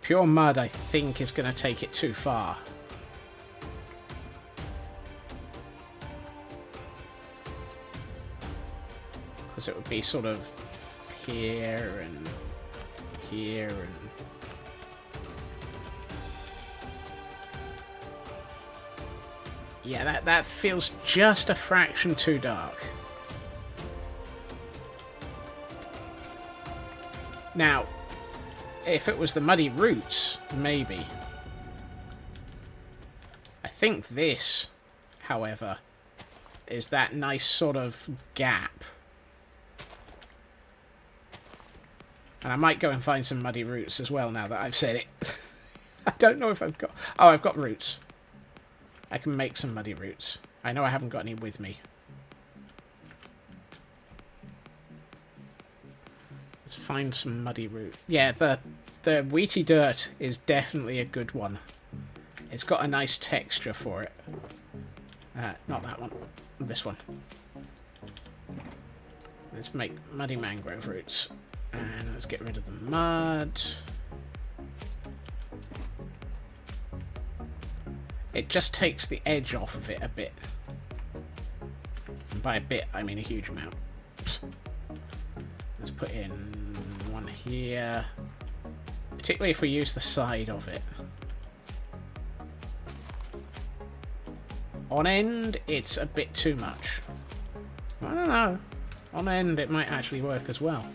pure mud, I think, is going to take it too far. Because it would be sort of here and here and... Yeah, that feels just a fraction too dark. Now, if it was the muddy roots, maybe. I think this, however, is that nice sort of gap. And I might go and find some muddy roots as well now that I've said it. I don't know if I've got... Oh, I've got roots. I can make some muddy roots. I know I haven't got any with me. Let's find some muddy root. Yeah, the wheaty dirt is definitely a good one. It's got a nice texture for it. Not that one. This one. Let's make muddy mangrove roots. And let's get rid of the mud. It just takes the edge off of it a bit. And by a bit, I mean a huge amount. Let's put in one here. Particularly if we use the side of it. On end, it's a bit too much. I don't know. On end, it might actually work as well.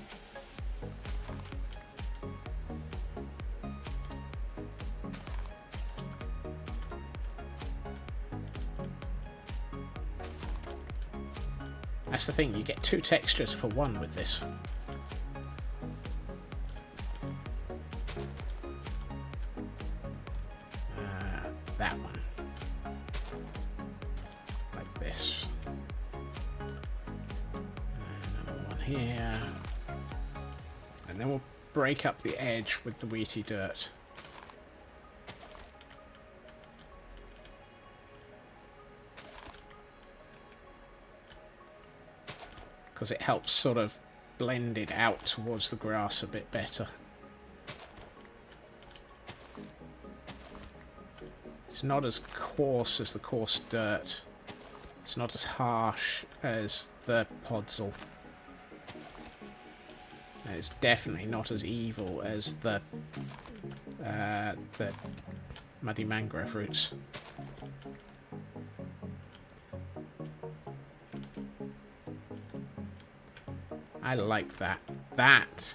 That's the thing, you get two textures for one with this. That one. Like this. And another one here. And then we'll break up the edge with the wheaty dirt. Because it helps sort of blend it out towards the grass a bit better. It's not as coarse as the coarse dirt. It's not as harsh as the podzol. And it's definitely not as evil as the muddy mangrove roots. I like that. That.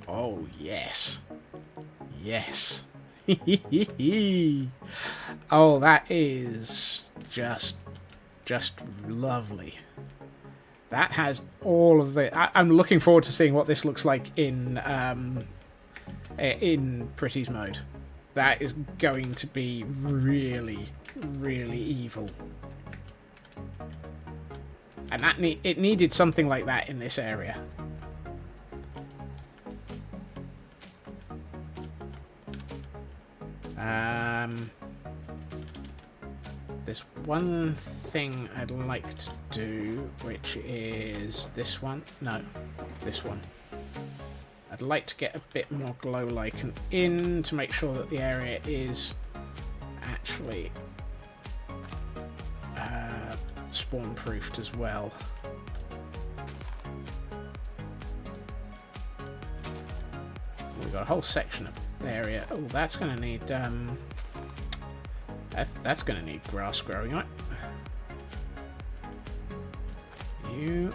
Oh, yes. Yes. Oh, that is just lovely. That has all of the... I'm looking forward to seeing what this looks like in Pretty's mode. That is going to be really, really evil. And it needed something like that in this area. There's one thing I'd like to do, which is this one. No, this one. I'd like to get a bit more glow lichen in to make sure that the area is actually spawn proofed as well. We've got a whole section of area. Oh, that's going to need that's going to need grass growing on it. You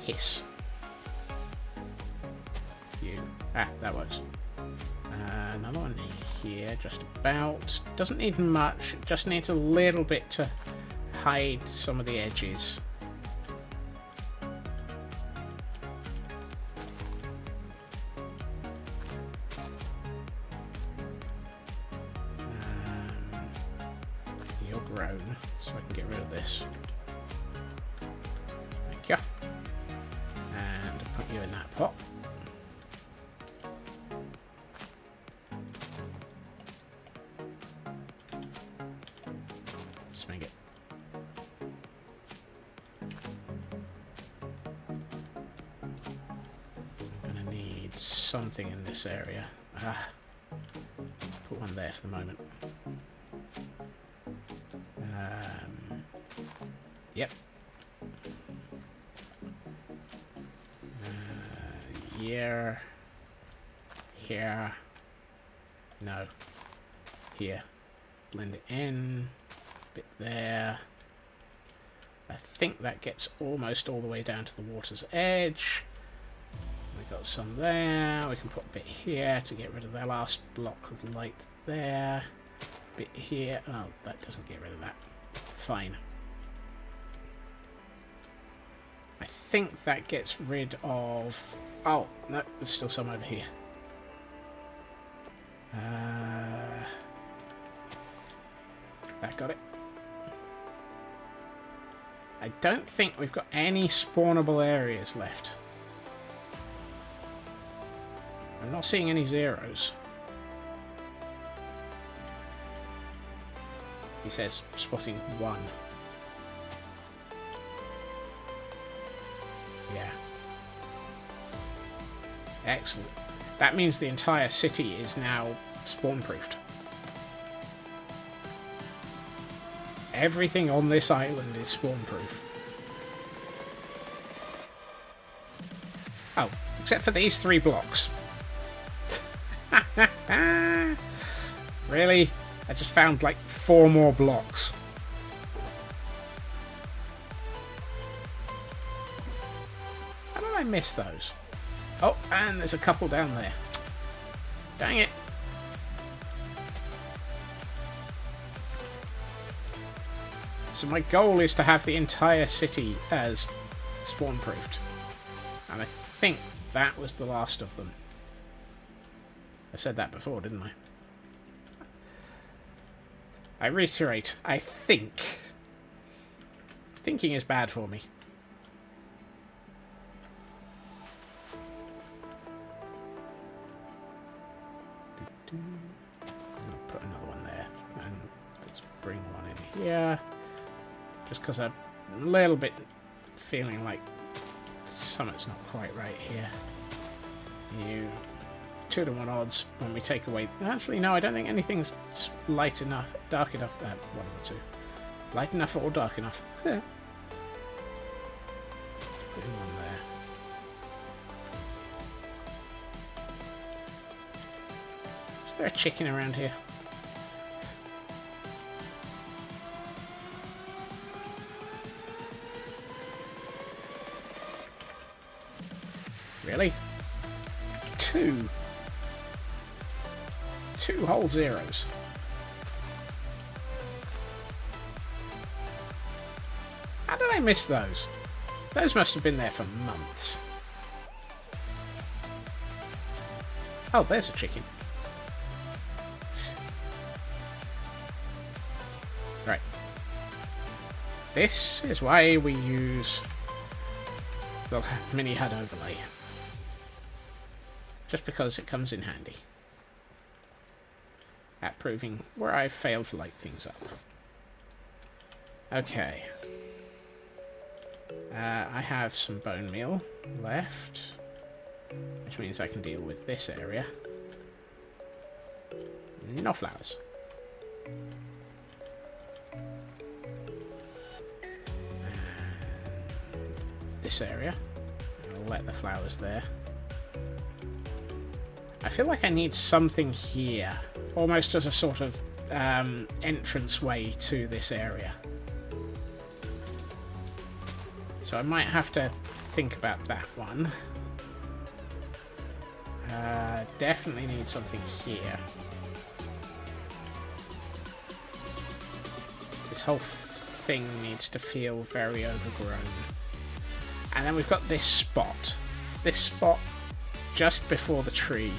hiss. You. That works. Another one here, just about. Doesn't need much, just needs a little bit to hide some of the edges. You're grown, so I can get rid of this. Thank you. And put you in that pot. Just make it. I'm gonna need something in this area. Put one there for the moment. Yep. Here. Here. No. Here. Blend it in. Bit there. I think that gets almost all the way down to the water's edge. We got some there. We can put a bit here to get rid of the last block of light there. Bit here. Oh, that doesn't get rid of that. Fine. I think that gets rid of... Oh, no, there's still some over here. That got it. I don't think we've got any spawnable areas left. I'm not seeing any zeros. He says spotting one. Yeah. Excellent. That means the entire city is now spawn-proofed. Everything on this island is spawn-proof. Oh, except for these 3 blocks. Really? I just found like 4 more blocks. How did I miss those? Oh, and there's a couple down there. Dang it. So my goal is to have the entire city as spawn-proofed. And I think that was the last of them. I said that before, didn't I? I reiterate, I think. Thinking is bad for me. I'll put another one there. And let's bring one in here. Just because I'm a little bit feeling like something's not quite right here. You 2 to 1 odds when we take away... Actually, no, I don't think anything's light enough, dark enough. One of the two. Light enough or dark enough. Yeah. Put him on there. Is there a chicken around here? Really? 2 whole zeros. How did I miss those? Those must have been there for months. Oh, there's a chicken. Right. This is why we use the mini HUD overlay. Just because it comes in handy at proving where I've failed to light things up. Okay. I have some bone meal left, which means I can deal with this area. No flowers. This area. I'll let the flowers there. I feel like I need something here, almost as a sort of entranceway to this area. So I might have to think about that one. Definitely need something here. This whole everything needs to feel very overgrown. And then we've got this spot. This spot just before the tree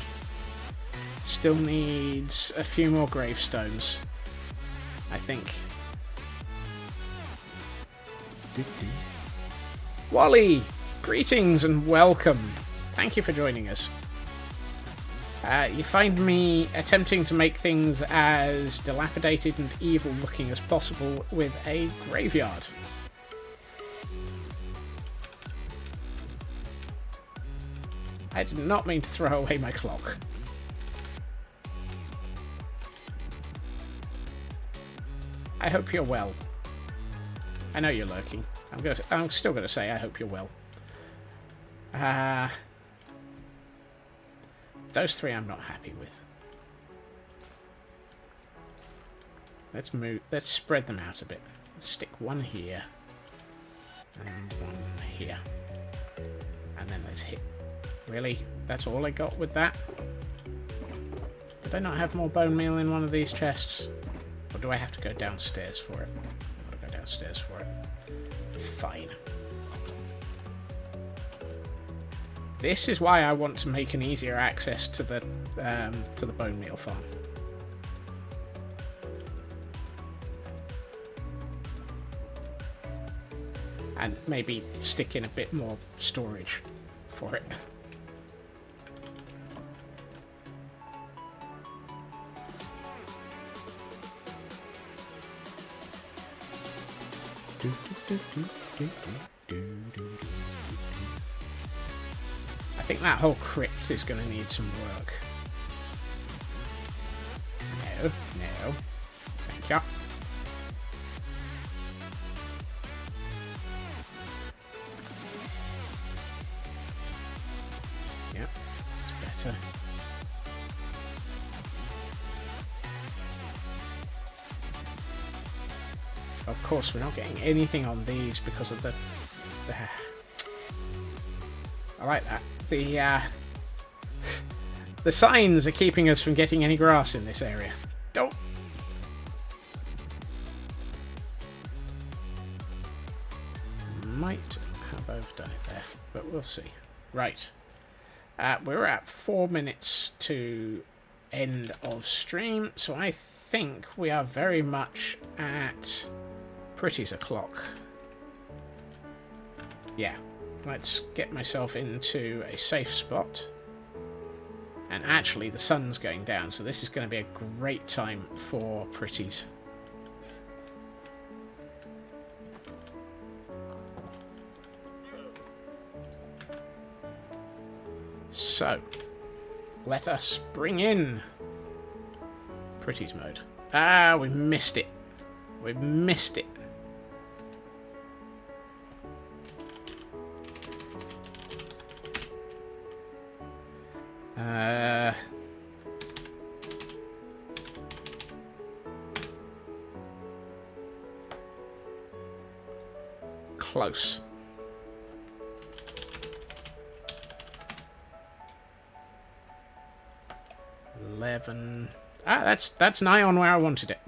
still needs a few more gravestones, I think. Wally! Greetings and welcome. Thank you for joining us. You find me attempting to make things as dilapidated and evil looking as possible with a graveyard. I did not mean to throw away my clock. I hope you're well. I know you're lurking. I'm still going to say I hope you're well. Those three I'm not happy with. Let's move. Let's spread them out a bit. Let's stick one here and one here, and then let's hit. Really? That's all I got with that? Did I not have more bone meal in one of these chests? Or do I have to go downstairs for it? I've got to go downstairs for it. Fine. This is why I want to make an easier access to the bone meal farm. And maybe stick in a bit more storage for it. I think that whole crypt is going to need some work. No. Thank you. Yep, that's better. Of course, we're not getting anything on these because of the I like that. The signs are keeping us from getting any grass in this area. Don't. Might have overdone it there, but we'll see. Right. We're at 4 minutes to end of stream, so I think we are very much at Pretty's o'clock. Yeah. Let's get myself into a safe spot. And actually the sun's going down, so this is going to be a great time for pretties. So, let us bring in pretties mode. Ah, we missed it. We missed it. Close. $11. Ah, that's nigh on where I wanted it.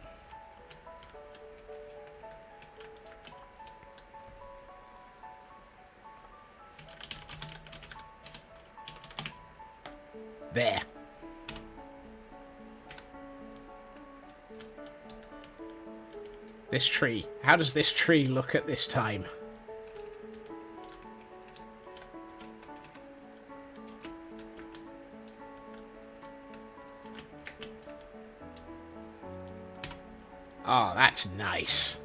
There. This tree. How does this tree look at this time? Oh, that's nice.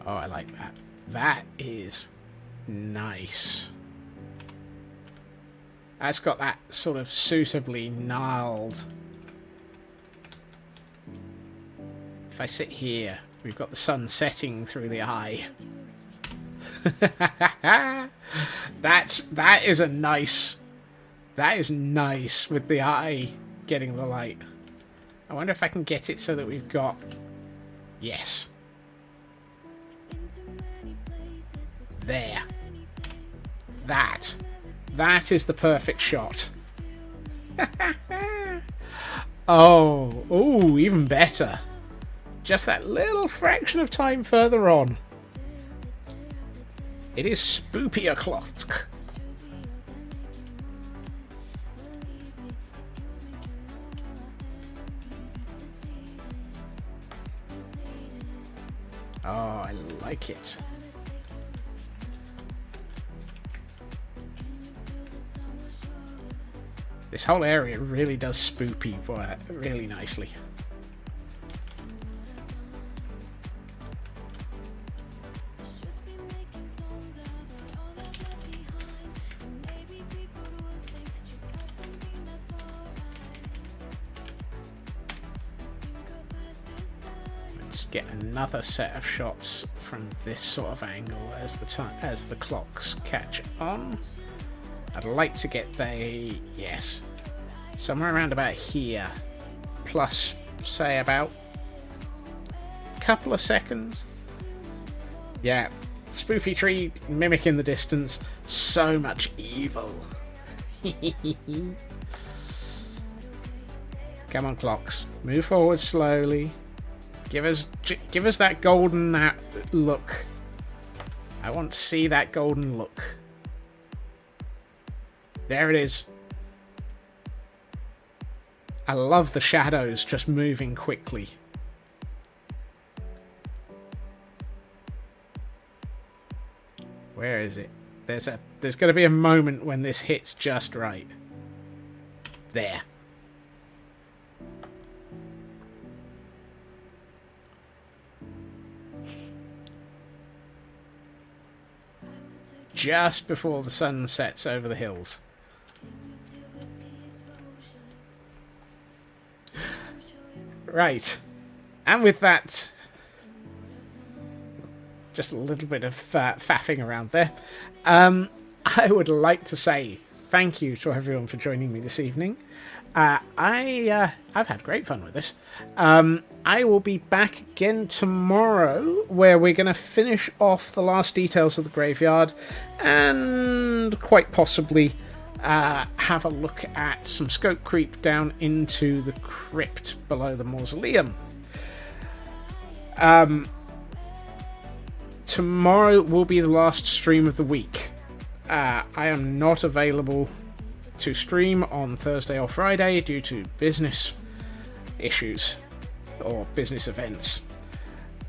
Oh, I like that. That is nice. That's got that sort of suitably gnarled. If I sit here, we've got the sun setting through the eye. That is a nice. That is nice with the eye getting the light. I wonder if I can get it so that we've got. Yes. There. That is the perfect shot. Oh, even better. Just that little fraction of time further on. It is spoopy o'clock. Oh, I like it. This whole area really does spoopy really nicely. Let's get another set of shots from this sort of angle as the clocks catch on. I'd like to get yes, somewhere around about here, plus, say, about a couple of seconds. Yeah, spoofy tree mimicking the distance, so much evil. Come on, clocks, move forward slowly. Give us that golden look. I want to see that golden look. There it is. I love the shadows just moving quickly. Where is it? There's going to be a moment when this hits just right. There. Just before the sun sets over the hills. Right. And with that, just a little bit of faffing around there, I would like to say thank you to everyone for joining me this evening. I've had great fun with this. I will be back again tomorrow, where we're going to finish off the last details of the graveyard, and quite possibly have a look at some scope creep down into the crypt below the mausoleum. Tomorrow will be the last stream of the week. I am not available to stream on Thursday or Friday due to business issues or business events.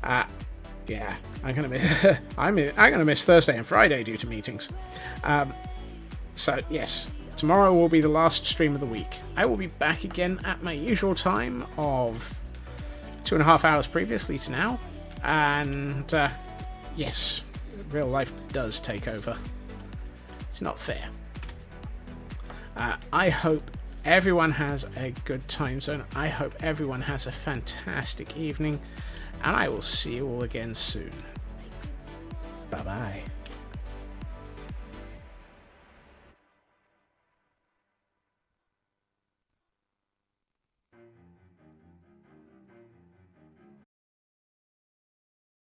Yeah, I'm gonna miss Thursday and Friday due to meetings. So yes, tomorrow will be the last stream of the week. I will be back again at my usual time of 2.5 hours previously to now, and yes, real life does take over. It's not fair. I hope everyone has a good time zone. I hope everyone has a fantastic evening, and I will see you all again soon. Bye bye.